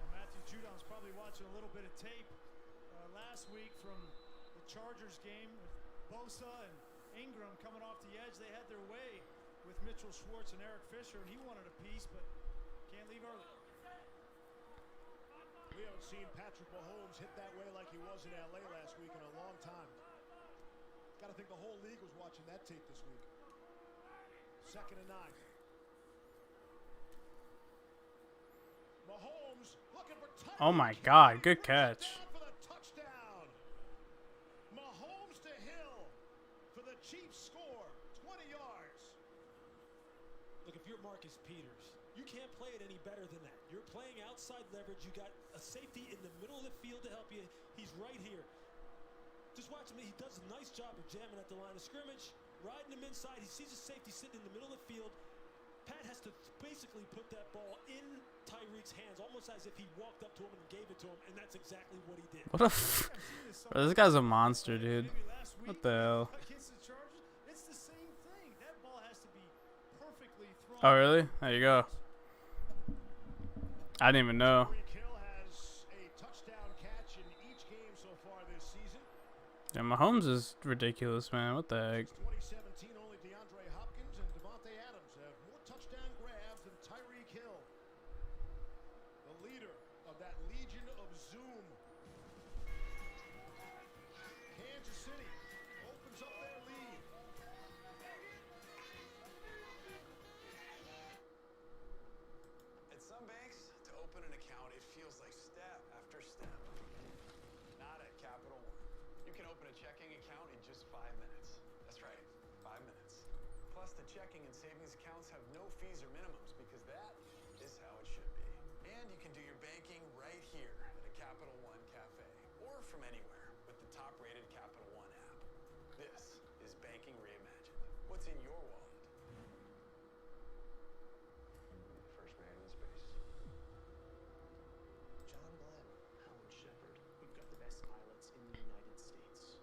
Matthew Judon's probably watching a little bit of tape last week from the Chargers game with Bosa and Ingram coming off the edge. They had their way with Mitchell Schwartz and Eric Fisher, and he wanted a piece, but can't leave early. We haven't seen Patrick Mahomes hit that way like he was in LA last week in a long time. Got to think the whole league was watching that tape this week. 2nd and 9. Mahomes looking for touchdown. Oh my God, good catch. For the touchdown. Mahomes to Hill for the Chiefs score. 20 yards. Look, if you're Marcus Peters, you can't play it any better than that. You're playing outside leverage. You got a safety in the middle of the field to help you. He's right here. Just watch him. He does a nice job of jamming at the line of scrimmage, riding him inside. He sees a safety sitting in the middle of the field. Pat has to basically put that ball in Tyreek's hands, almost as if he walked up to him and gave it to him, and that's exactly what he did. What a Bro, this guy's a monster, dude. What the hell? Against the Chargers, it's the same thing. That ball has to be perfectly thrown. Oh, really? There you go. I didn't even know. Tyreek Hill has a touchdown catch in each game so far this season. Yeah, Mahomes is ridiculous, man. What the heck? 2017, only DeAndre Hopkins and Devontae Adams have more touchdown grabs than Tyreek Hill, the leader of that Legion of Zoom. Kansas City opens up their lead. At some banks, to open an account, it feels like step after step. Not at Capital One. You can open a checking account in just 5 minutes. That's right, 5 minutes. Plus, the checking and savings accounts have no fees or minimums because that is how it should be. And you can do your banking right here at a Capital One cafe or from anywhere with the top-rated Capital One app. This is banking reimagined. What's in your wallet? First man in space. John Glenn, Howard Shepard. We've got the best pilots in the United States.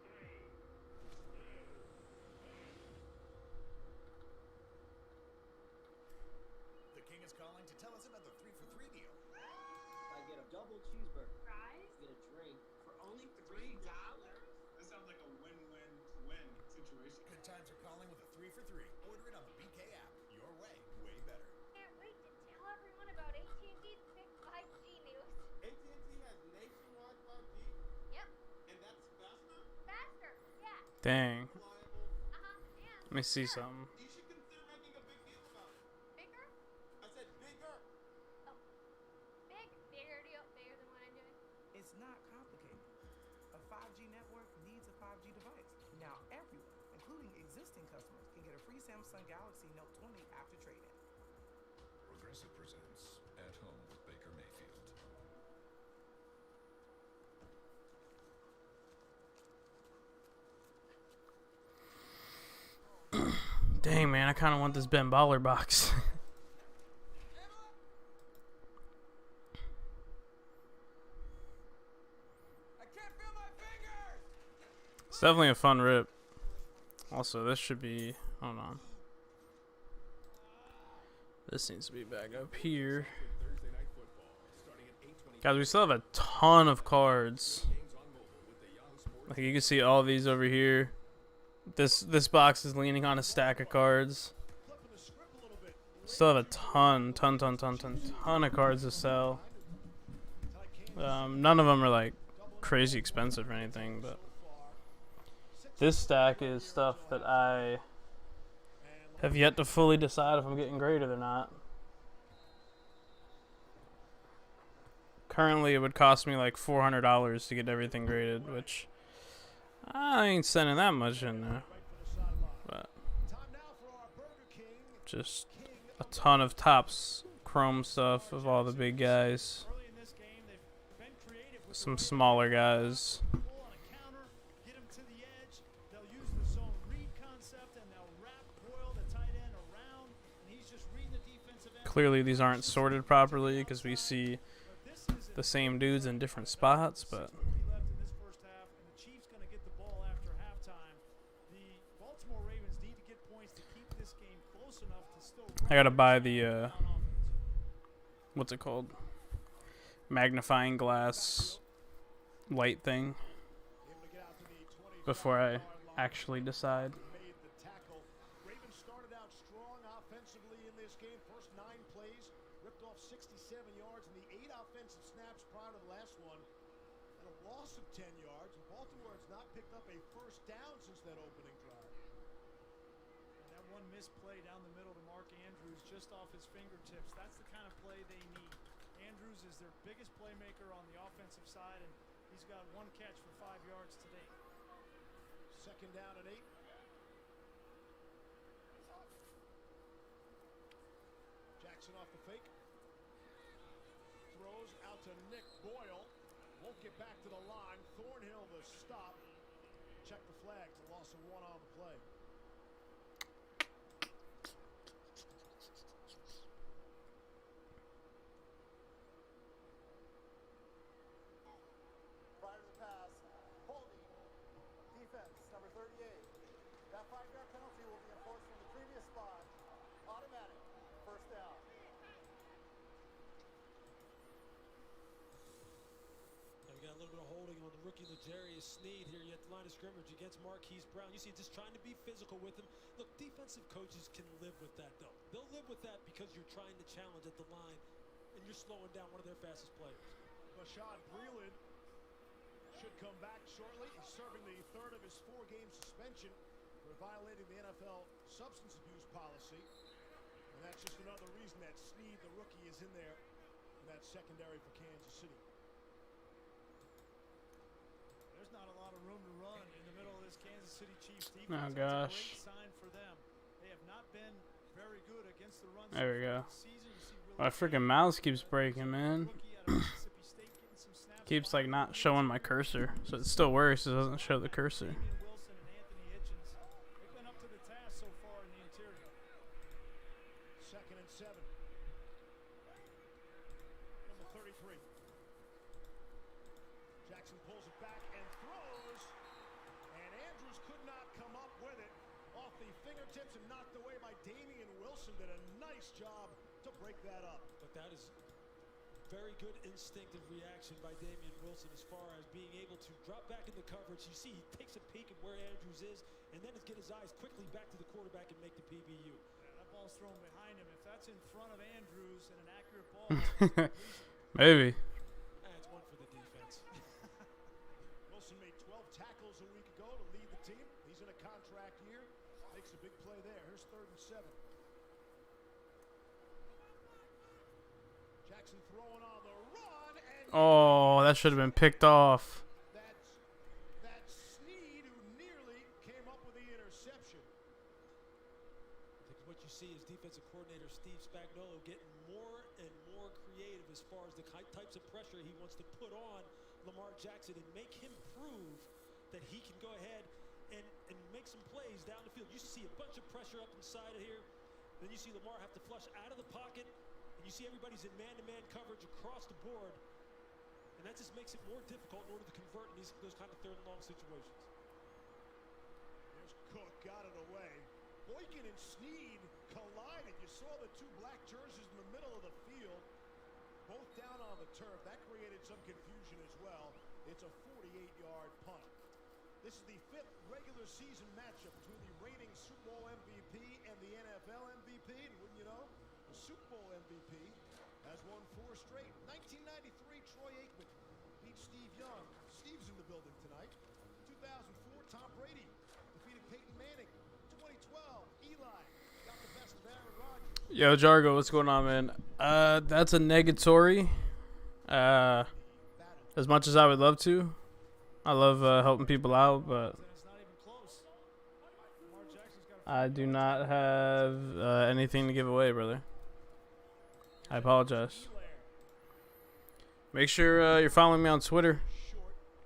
The king is calling to tell us about the 3-for-3 deal. I get a double cheeseburger. Fries? Get a drink for only $3? That sounds like a win-win-win situation. Good times are calling with a 3-for-3. Order it on the BK app. Your way, way better. Can't wait to tell everyone about AT&T's big 5G news. AT&T has nationwide 5G? Yep. And that's faster? Faster, yeah. Dang. Reliable? And Let me see something. You should consider making a big deal about it. bigger? I said bigger. Oh, bigger deal, bigger than what I'm doing. It's not complicated. A 5G network needs a 5G device. Now everyone, including existing customers, can get a free Samsung Galaxy Note 20 after trade-in. Progressive presents At Home with Baker Mayfield. Dang, man, I kind of want this Ben Baller box. I can't feel my fingers! It's definitely a fun rip. Also, this should be... Hold on. This needs to be back up here. Guys, we still have a ton of cards. Like, you can see all these over here. This box is leaning on a stack of cards. Still have a ton of cards to sell. None of them are like crazy expensive or anything, but this stack is stuff that I have yet to fully decide if I'm getting graded or not. Currently, it would cost me like $400 to get everything graded, which I ain't sending that much in there. But just a ton of Topps Chrome stuff of all the big guys. Some smaller guys. Clearly these aren't sorted properly because we see the same dudes in different spots, but left in this first half, and the Chiefs going to get the ball after halftime. The Baltimore Ravens need to get points to keep this game close enough to still I gotta buy the what's it called? Magnifying glass light thing before I actually decide. Made the tackle. Ravens started out strong offensively in this game. First 9 plays, ripped off 67 yards in the 8 offensive snaps prior to the last one, and a loss of 10 yards. And Baltimore has not picked up a first down since that opening drive. And that one missed play down the middle to Mark Andrews just off his fingertips. That's the kind of play they need. Andrews is their biggest playmaker on the offensive side, and he's got 1 catch for 5 yards today. Second down and 8. Jackson off the fake. Throws out to Nick Boyle. Won't get back to the line. Thornhill the stop. Check the flags. A loss of 1 on the play. Prior to the pass, holding defense, number 38. That 5-yard penalty will be enforced from the previous spot. Automatic. First down. Now we got a little bit of holding on the rookie L'Jarius Sneed here. You at the line of scrimmage against Marquise Brown. You see, just trying to be physical with him. Look, defensive coaches can live with that, though. They'll live with that because you're trying to challenge at the line, and you're slowing down one of their fastest players. Bashaud Breeland should come back shortly. He's serving the 3rd of his 4-game suspension for violating the NFL substance abuse policy. And that's just another reason that Sneed, the rookie, is in there in that secondary for Kansas City. There's not a lot of room to run in the middle of this Kansas City Chiefs defense. Oh That's gosh. a great sign for them. They have not been very good against the run. There we go. This season. You see My freaking mouse keeps breaking, man. Keeps like not showing my cursor, so it still works. It doesn't show the cursor. Wilson and Anthony Hitchens, they've been up to the task so far in the interior. 2nd and 7. Number 33. Jackson pulls it back and throws, and Andrews could not come up with it. Off the fingertips and knocked away by Damian Wilson. Did a nice job to break that up. But that is very good instinctive reaction by Damian Wilson as far as being able to drop back into coverage. You see he takes a peek at where Andrews is, and then get his eyes quickly back to the quarterback and make the PBU. Yeah, that ball's thrown behind him. If that's in front of Andrews and an accurate ball, Maybe. That's one for the defense. Wilson made 12 tackles a week ago to lead the team. He's in a contract year. Makes a big play there. Here's 3rd and 7. Jackson throwing on the run, and Oh, that should have been picked off. that's Sneed who nearly came up with the interception. I think what you see is defensive coordinator Steve Spagnuolo getting more and more creative as far as the types of pressure he wants to put on Lamar Jackson and make him prove that he can go ahead and make some plays down the field. You see a bunch of pressure up inside of here. Then you see Lamar have to flush out of the pocket. And you see everybody's in man-to-man coverage across the board. And that just makes it more difficult in order to convert in those kind of 3rd and long situations. Here's Cook, got it away. Boykin and Sneed collided. You saw the 2 black jerseys in the middle of the field, both down on the turf. That created some confusion as well. It's a 48-yard punt. This is the 5th regular season matchup between the reigning Super Bowl MVP and the NFL MVP. And wouldn't you know, the Super Bowl MVP has won 4 straight. 1993, Troy Aikman beat Steve Young. Steve's in the building tonight. 2004, Tom Brady defeated Peyton Manning. 2012, Eli got the best of Aaron Rodgers. Yo, Jargo, what's going on, man? That's a negatory. As much as I would love to, I love helping people out, but I do not have anything to give away, brother. I apologize. Make sure you're following me on Twitter,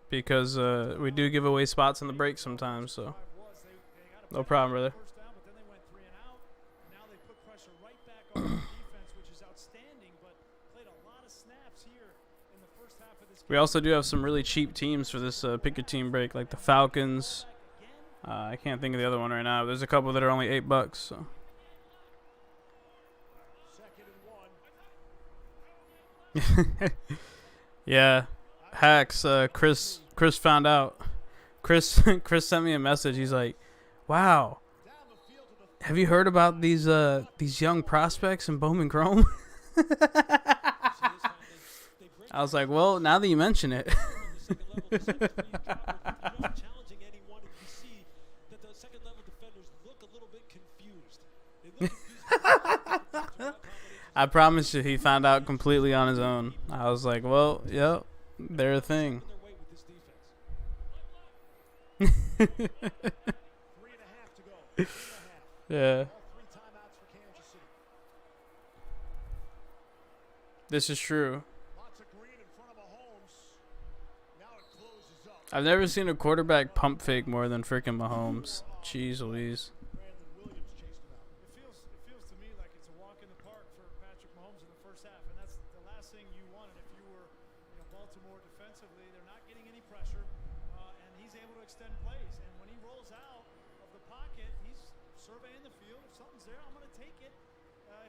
because we do give away spots in the break sometimes, so no problem, brother. First down, but then they went 3 and out. And now they put pressure right back on the defense, which is We also do have some really cheap teams for this pick your team break, like the Falcons. I can't think of the other one right now. There's a couple that are only $8. So. Yeah, Hacks. Chris found out. Chris sent me a message. He's like, "Wow, have you heard about these young prospects in Bowman Chrome?" I was like, "Well, now that you mention it." I promise you, he found out completely on his own. I was like, well, yep, they're a thing. Yeah. This is true. I've never seen a quarterback pump fake more than freaking Mahomes. Jeez Louise. Feels to me like it's a walk in the park for Patrick Mahomes in the first half, and that's the last thing you wanted if you were, Baltimore defensively. They're not getting any pressure, and he's able to extend plays. And when he rolls out of the pocket, he's surveying the field. If something's there, I'm going to take it.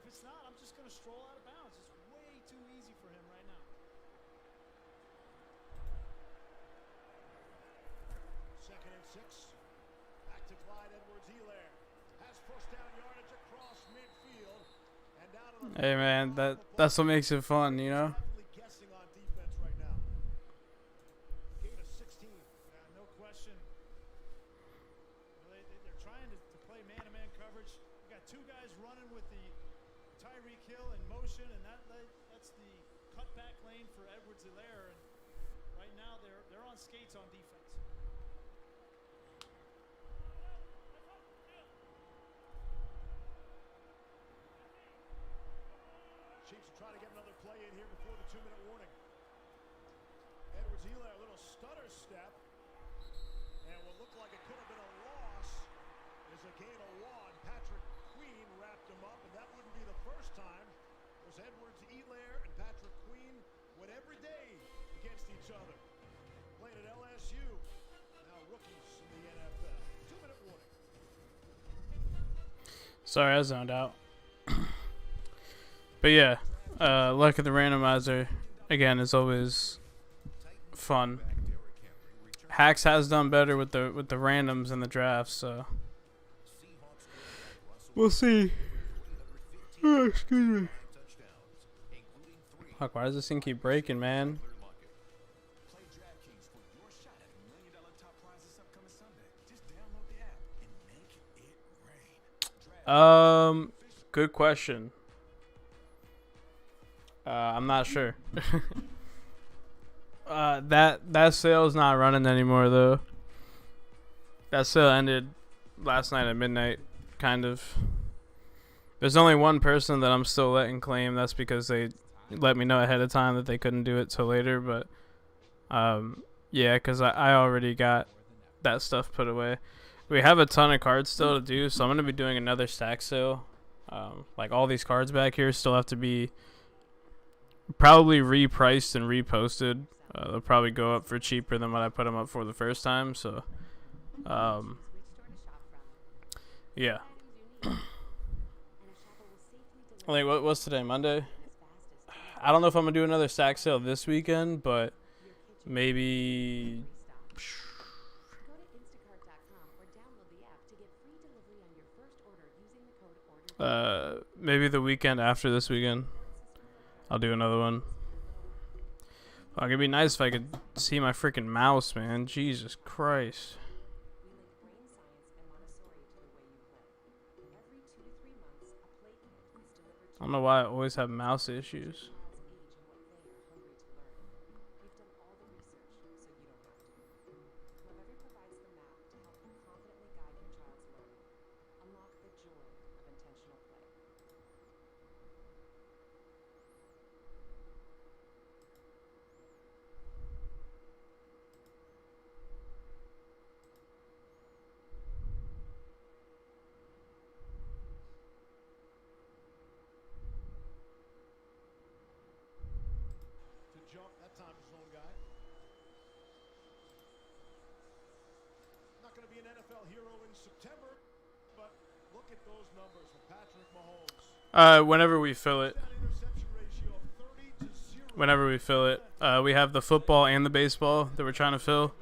If it's not, I'm just going to stroll out of bounds. It's way too easy for him right now. Second and 6. Back to Clyde Edwards-Helaire. Has first down yardage across midfield and down to the Hey man, that's what makes it fun, guessing on defense right now. Gain of 16. No question. They're trying to play man-to-man coverage. You got two guys running with the Tyreek Hill in motion, and that's the cutback lane for Edwards-Helaire. And right now they're on skates on defense. Chiefs are trying to get another play in here before the 2-minute warning. Edwards-Helaire, a little stutter step. And what looked like it could have been a loss is a gain of 1. Patrick Queen wrapped him up, and that wouldn't be the first time. Because Edwards-Helaire and Patrick Queen went every day against each other. Playing at LSU. Now rookies in the NFL. 2-minute warning. Sorry, I zoned out. But yeah, luck of the randomizer again is always fun. Hacks has done better with the randoms in the draft, so we'll see. Oh, excuse me. Fuck, why does this thing keep breaking, man? Good question. I'm not sure. That sale's not running anymore though. That sale ended last night at midnight, kind of. There's only one person that I'm still letting claim. That's because they let me know ahead of time that they couldn't do it till later. But yeah, because I already got that stuff put away. We have a ton of cards still to do, so I'm gonna be doing another stack sale. Like all these cards back here still have to be probably repriced and reposted. They'll probably go up for cheaper than what I put them up for the first time. So, yeah. Like, what's today? Monday? I don't know if I'm gonna do another stack sale this weekend, but maybe. Maybe the weekend after this weekend, I'll do another one. Fuck, it'd be nice if I could see my freaking mouse, man. Jesus Christ. I don't know why I always have mouse issues. hero in September, but look at those numbers for Patrick Mahomes. Whenever we fill it. Whenever we fill it. We have the football and the baseball that we're trying to fill.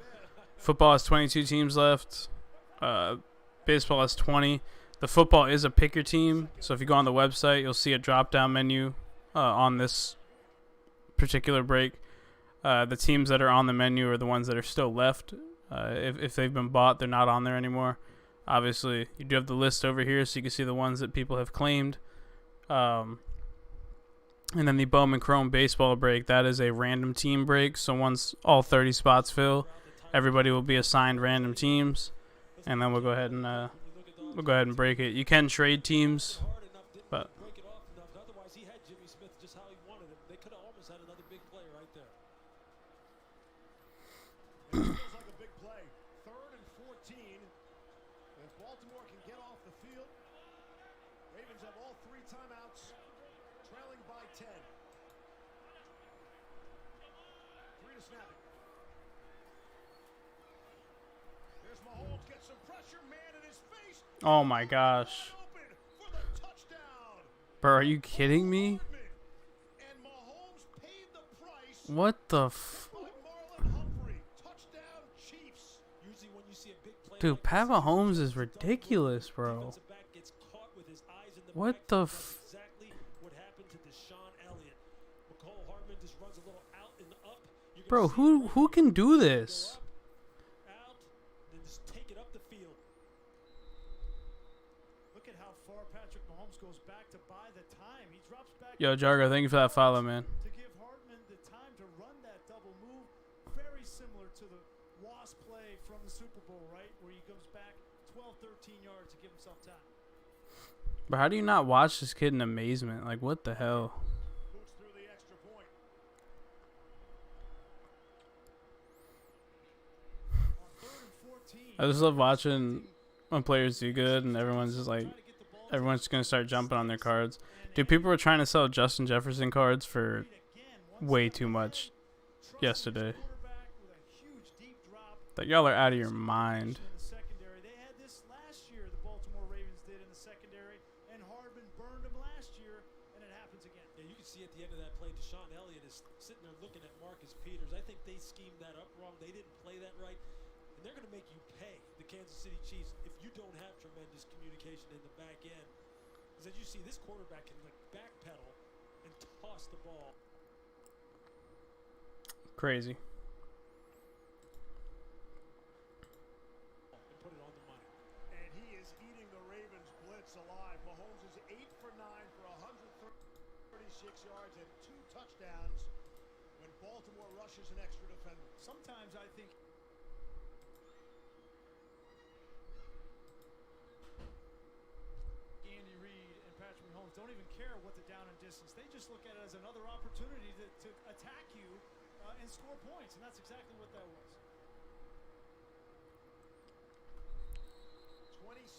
Football has 22 teams left. Baseball has 20. The football is a pick your team. So if you go on the website, you'll see a drop-down menu on this particular break. The teams that are on the menu are the ones that are still left. If they've been bought, they're not on there anymore. Obviously, you do have the list over here so you can see the ones that people have claimed. And then the Bowman Chrome baseball break, that is a random team break. So once all 30 spots fill, everybody will be assigned random teams, and then we'll go ahead and break it. You can trade teams, but Otherwise, he had Jimmy Smith just how he wanted him. They could have almost had another big play right there. It feels like a big play. 3rd and 14. If Baltimore can get off the field, Ravens have all 3 timeouts, trailing by 10. 3 to snap it. Here's Mahomes, gets some pressure, man in his face. oh my gosh. Bro, are you kidding me? What the Dude, Pat Mahomes is ridiculous, bro. What the Bro, who can do this? Look at how far Patrick Mahomes goes back to buy the time. He drops back. Yo, Jargo, thank you for that follow, man. To give Hartman the time to run that double move, very similar to the Wasp play from the Super Bowl, right? Where he goes back 12, 13 yards to give himself time. But how do you not watch this kid in amazement? Like, what the hell? Boots through the extra point. On 3rd and 14. I just love watching when players do good and everyone's just like, everyone's just going to start jumping on their cards. Dude, people were trying to sell Justin Jefferson cards for way too much yesterday. Like, y'all are out of your mind. They had this last year, the Baltimore Ravens did in the secondary, and Hardman burned them last year, and it happens again. Yeah, you can see at the end of that play, Deshaun Elliott is sitting there looking at Marcus Peters. I think they schemed that up wrong. They didn't play that right. And they're going to make you pay, the Kansas City Chiefs, if you don't have tremendous communication in the back end. Because as you see, this quarterback can like backpedal and toss the ball. Crazy. And put it on the money. And he is eating the Ravens blitz alive. Mahomes is 8 for 9 for 136 yards and 2 touchdowns when Baltimore rushes an extra defender. Sometimes I think Andy Reid and Patrick Mahomes don't even care what the down and distance. They just look at it as another opportunity to attack you and score points, and that's exactly what that was.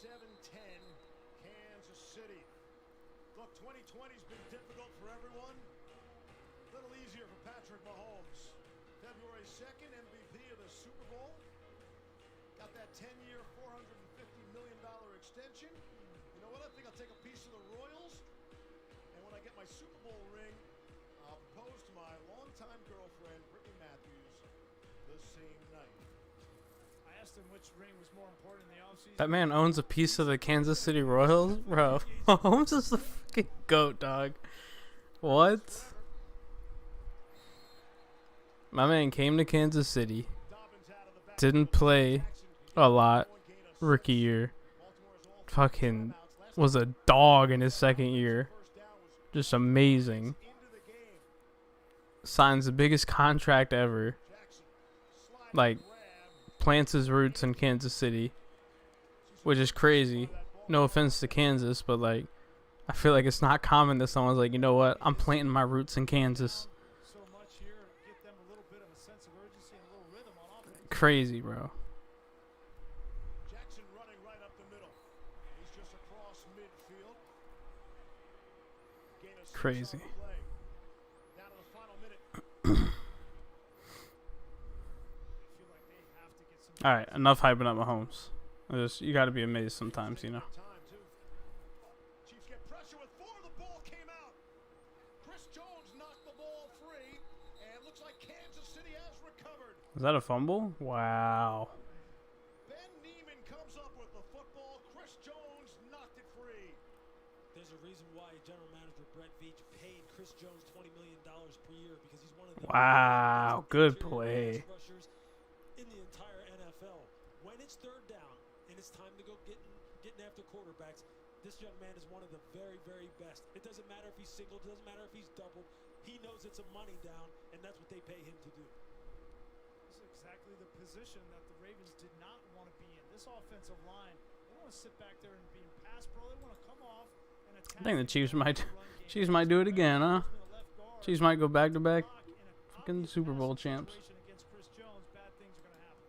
27-10, Kansas City. Look, 2020's been difficult for everyone. A little easier for Patrick Mahomes. February 2nd, MVP of the Super Bowl. Got that 10-year, $450 million extension. You know what? I think I'll take a piece of the Royals. And when I get my Super Bowl ring, I'll propose to my longtime girlfriend, Brittany Matthews, the same night. I asked him which ring was more important in the offseason. That man owns a piece of the Kansas City Royals? Bro, Mahomes is the fucking GOAT, dog. What? My man came to Kansas City, didn't play a lot rookie year, fucking was a dog in his second year, just amazing, signs the biggest contract ever, like, plants his roots in Kansas City, which is crazy. No offense to Kansas, but, like, I feel like it's not common that someone's like, you know what, I'm planting my roots in Kansas. Crazy, bro. Jackson running right up the middle. He's just across midfield. Gain of 6 Crazy. on the play. Down to the final minute. All right, enough hyping up Mahomes. You got to be amazed sometimes, you know. Chiefs get pressure with 4. The ball came out. Chris Jones knocked the ball free, and looks like Kansas City has recovered. Is that a fumble? Wow. Ben Neiman comes up with the football. Chris Jones knocked it free. There's a reason why General Manager Brett Veach paid Chris Jones $20 million per year, because he's one of the Wow, best good interior play. pass rushers in the entire NFL. When it's third down and it's time to go getting after quarterbacks, this young man is one of the very, very best. It doesn't matter if he's singled, it doesn't matter if he's doubled. He knows it's a money down, and that's what they pay him to do. This is exactly the position that the Ravens did not want to be in. This offensive line, they want to sit back there and be in pass pro. They want to come off and attack. I think the Chiefs might do it again, huh? Chiefs might go back to back. Fucking Super Bowl champs. Against Chris Jones, bad things are going to happen.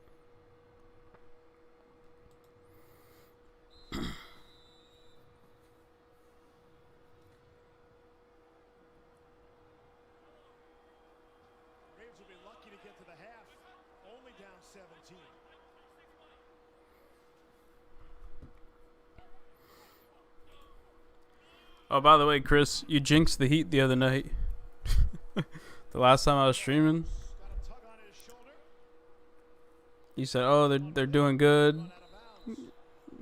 Ravens will be lucky to get to the half, only down 17. Oh, by the way, Chris, you jinxed the Heat the other night. The last time I was streaming, you said, "Oh, they're doing good."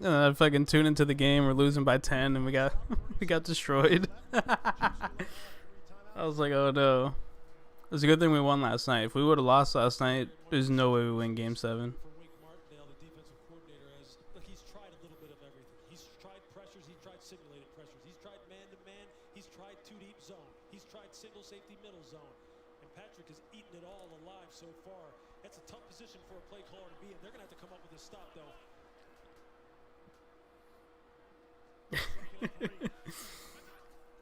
And I fucking tune into the game. We're losing by 10, and we got destroyed. I was like, "Oh no." It's a good thing we won last night. If we would have lost last night, there's no way we win Game 7. He's tried a little bit of everything. He's tried pressures. He's tried simulated pressures. He's tried man-to-man. He's tried two-deep zone. He's tried single safety middle zone. And Patrick has eaten it all alive so far. That's a tough position for a play caller to be in. They're going to have to come up with a stop, though.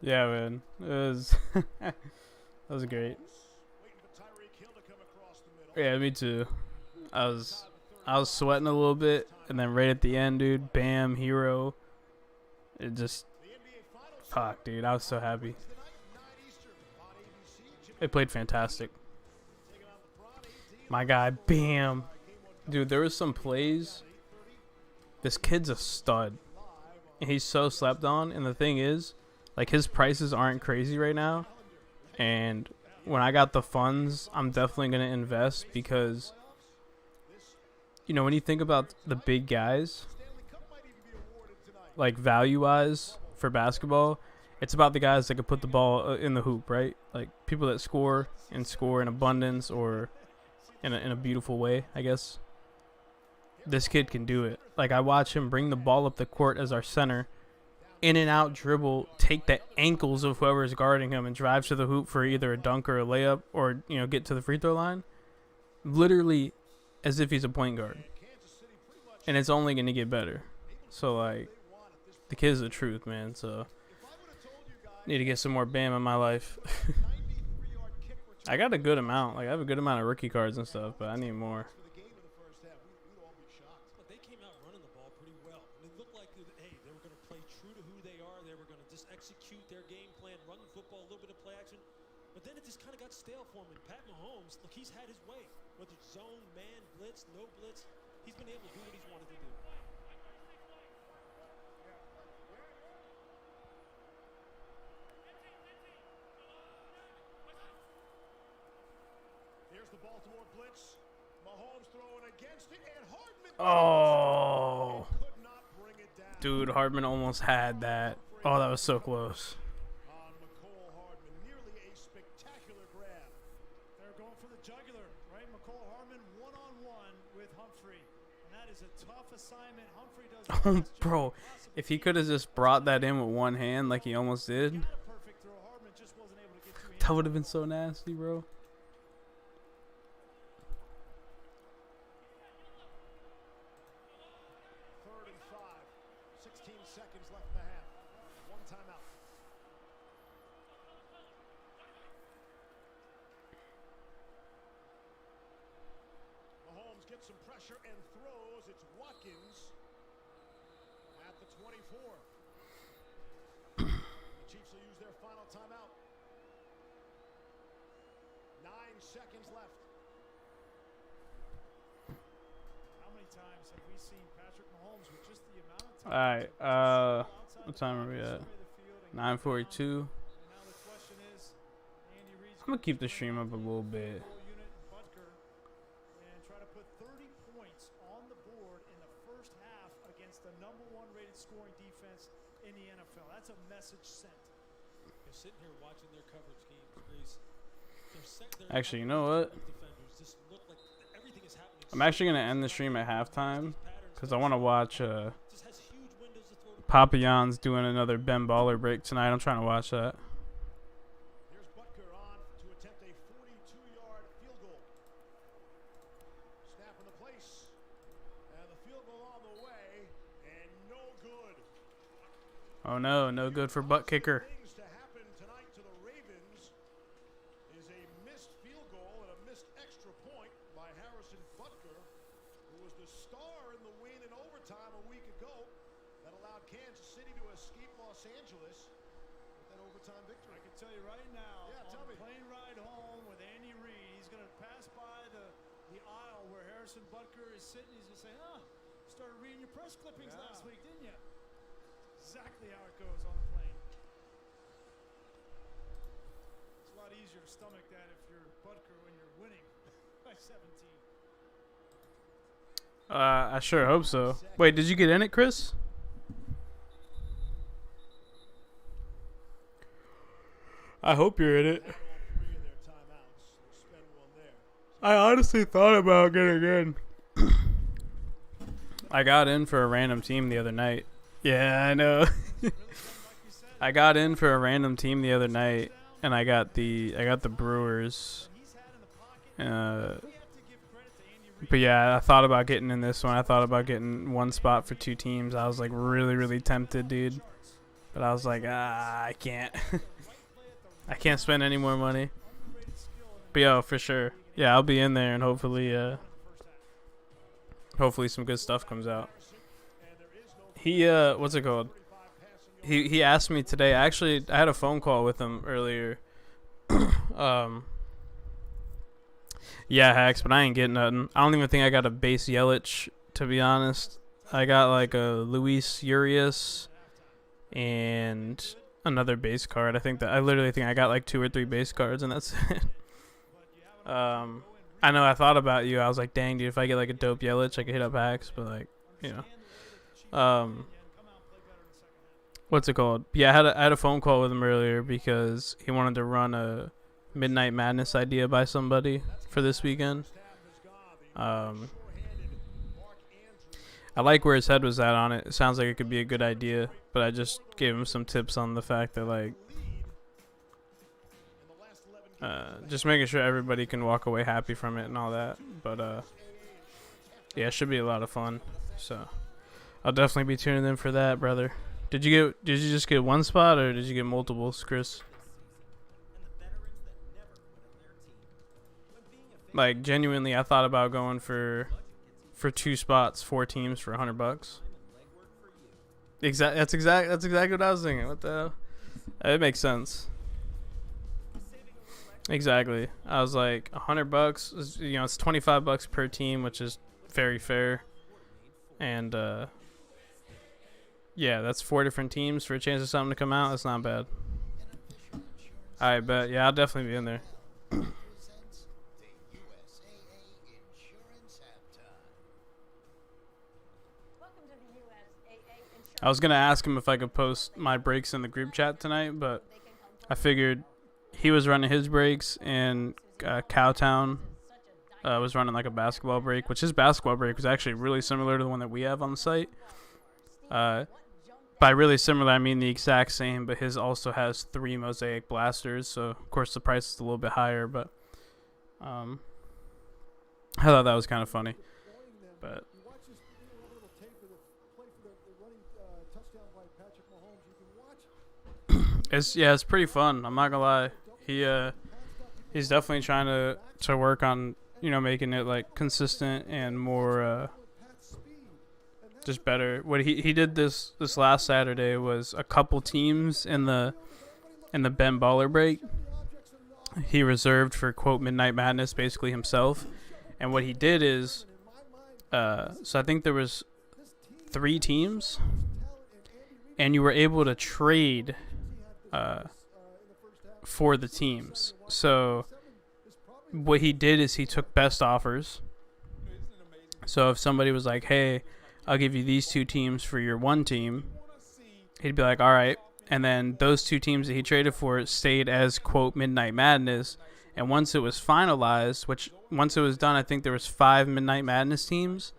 Yeah, man. It was that was great. Yeah, me too. I was sweating a little bit, and then right at the end, dude, bam, hero. It just, fuck, dude. I was so happy. They played fantastic. My guy, bam. Dude, there was some plays. This kid's a stud. And he's so slept on. And the thing is, like, his prices aren't crazy right now. And when I got the funds, I'm definitely going to invest because, you know, when you think about the big guys, like value-wise for basketball, it's about the guys that can put the ball in the hoop, right? Like people that score in abundance or in a beautiful way, I guess. This kid can do it. Like, I watch him bring the ball up the court as our center, in and out dribble, take the ankles of whoever's guarding him and drive to the hoop for either a dunk or a layup or, you know, get to the free throw line. Literally as if he's a point guard. And it's only going to get better. So, like, the kid's the truth, man. So, need to get some more Bam in my life. I got a good amount. Like, I have a good amount of rookie cards and stuff, but I need more. They came out running the ball pretty well. It looked like, hey, they were going to play true to who they are. They were going to just execute their game plan, run the football, a little bit of play action. But then it just kind of got stale for him. And Pat Mahomes, look, he's had his way. Whether it's zone, man, blitz, no blitz, he's been able to do what he's wanted to do. Here's the Baltimore blitz. Mahomes throwing against it, and Hardman Oh, dude, Hardman almost had that. Oh, that was so close. Hardman, nearly a spectacular grab. They're going for the jugular, right? McCole Hardman one-on-one with Humphrey. And that is a tough assignment. Humphrey does the Oh, best job bro, if he could have just brought that in with one hand like he almost did, got a perfect throw. Hardman just wasn't able to get two hands. that would have been so nasty, bro. Third and 5. 16 seconds left in the half. One timeout. Mahomes gets some pressure and throws. It's Watkins at the 24. The Chiefs will use their final timeout. 9 seconds left. How many times have we All right. What time are we at? 9:42. I'm gonna keep the stream up a little bit. And try to put 30 points on the board in the first half against the #1 rated scoring defense in the NFL. That's a message sent. You're sitting here watching their coverage games, Grease. Actually, you know what? I'm actually gonna end the stream at halftime because I want to watch Papillon's doing another Ben Baller break tonight. I'm trying to watch that. Here's Butker on to attempt a 42-yard field goal. Snap in the place. And the field goal on the way. And no good. Oh no, no good for butt kicker. Things to happen tonight to the Ravens is a missed field goal and a missed extra point by Harrison Butker, who was the star in the win in overtime a week ago that allowed Kansas City to escape Los Angeles with that overtime victory. I can tell you right now, Yeah, on the plane ride home with Andy Reid, he's going to pass by the aisle where Harrison Butker is sitting. He's going to say, started reading your press clippings last week, didn't you? Exactly how it goes on the plane. It's a lot easier to stomach that if you're Butker when you're winning by 17. I sure hope so. Wait, did you get in it, Chris? I hope you're in it. I honestly thought about getting in. I got in for a random team the other night. Yeah, I know. I got in for a random team the other night, and I got the Brewers. But yeah, I thought about getting in this one. I thought about getting one spot for two teams. I was like really tempted, dude. But I was like, I can't. I can't spend any more money. But yo, for sure. Yeah, I'll be in there, and hopefully some good stuff comes out. He what's it called? He asked me today. Actually, I had a phone call with him earlier. Yeah, Hacks, but I ain't getting nothing. I don't even think I got a base Yelich, to be honest. I got like a Luis Urias and another base card. I literally think I got like 2 or 3 base cards, and that's it. I know I thought about you. I was like, dang, dude, if I get like a dope Yelich, I could hit up Hacks, but like, you know. What's it called? Yeah, I had a phone call with him earlier because he wanted to run a Midnight Madness idea by somebody for this weekend. I like where his head was at on it. It sounds like it could be a good idea, but I just gave him some tips on the fact that like just making sure everybody can walk away happy from it and all that. But yeah, it should be a lot of fun. So I'll definitely be tuning in for that, brother. Did you just get one spot or did you get multiples, Chris? Like genuinely, I thought about going for 2 spots, 4 teams for $100. That's exactly what I was thinking. What the hell? It makes sense. Exactly. I was like $100. You know, it's $25 per team, which is very fair. And yeah, that's 4 different teams for a chance of something to come out. That's not bad. I bet. Yeah, I'll definitely be in there. I was gonna ask him if I could post my breaks in the group chat tonight, but I figured he was running his breaks and Cowtown was running like a basketball break, which his basketball break was actually really similar to the one that we have on the site. By really similar, I mean the exact same, but his also has 3 Mosaic blasters, so of course the price is a little bit higher, but I thought that was kind of funny. But it's pretty fun. I'm not gonna lie. He's definitely trying to work on, you know, making it like consistent and more just better. What he did this last Saturday was a couple teams in the Ben Baller break. He reserved for quote Midnight Madness basically himself, and what he did is so I think there was 3 teams, and you were able to trade for the teams. So what he did is he took best offers. So if somebody was like, hey, I'll give you these 2 teams for your 1 team, he'd be like, all right. And then those 2 teams that he traded for stayed as, quote, Midnight Madness. And once it was finalized, which once it was done, I think there was 5 Midnight Madness teams.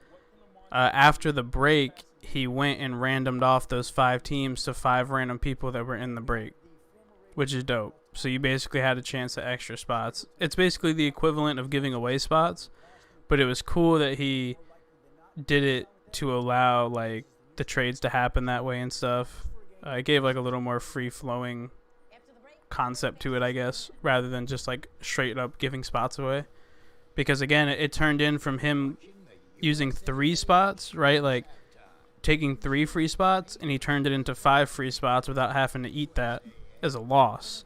After the break, he went and randomed off those 5 teams to 5 random people that were in the break, which is dope. So you basically had a chance at extra spots. It's basically the equivalent of giving away spots, but it was cool that he did it to allow like the trades to happen that way and stuff. It gave like a little more free-flowing concept to it, I guess, rather than just like straight up giving spots away. Because again, it turned in from him using 3 spots, right? Like taking 3 free spots, and he turned it into 5 free spots without having to eat that as a loss.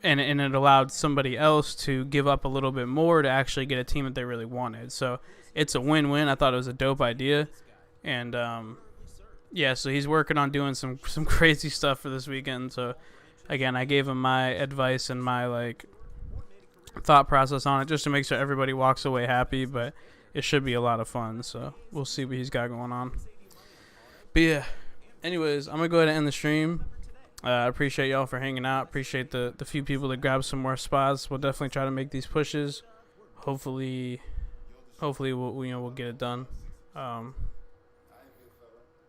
And it allowed somebody else to give up a little bit more to actually get a team that they really wanted. So it's a win-win. I thought it was a dope idea. And yeah, so he's working on doing some crazy stuff for this weekend. So again, I gave him my advice and my like thought process on it just to make sure everybody walks away happy, but it should be a lot of fun. So we'll see what he's got going on. But yeah, anyways, I'm gonna go ahead and end the stream. I appreciate y'all for hanging out. Appreciate the few people that grabbed some more spots. We'll definitely try to make these pushes. Hopefully we'll get it done. But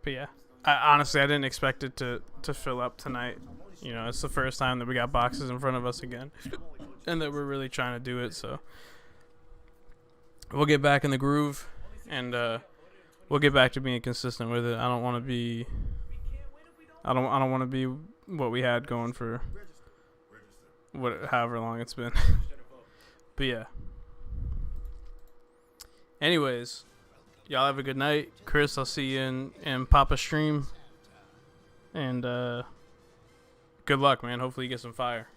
yeah, honestly, I didn't expect it to fill up tonight. You know, it's the first time that we got boxes in front of us again, and that we're really trying to do it. So we'll get back in the groove, and we'll get back to being consistent with it. I don't want to be what we had going for however long it's been. But yeah. Anyways, y'all have a good night. Chris, I'll see you in Papa's stream. And good luck, man. Hopefully you get some fire.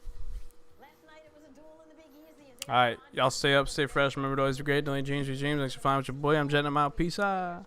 Alright, y'all stay up, stay fresh. Remember to always be great. Don't let dreams be dreams. Thanks for flying with your boy. I'm jetting them out. Peace out.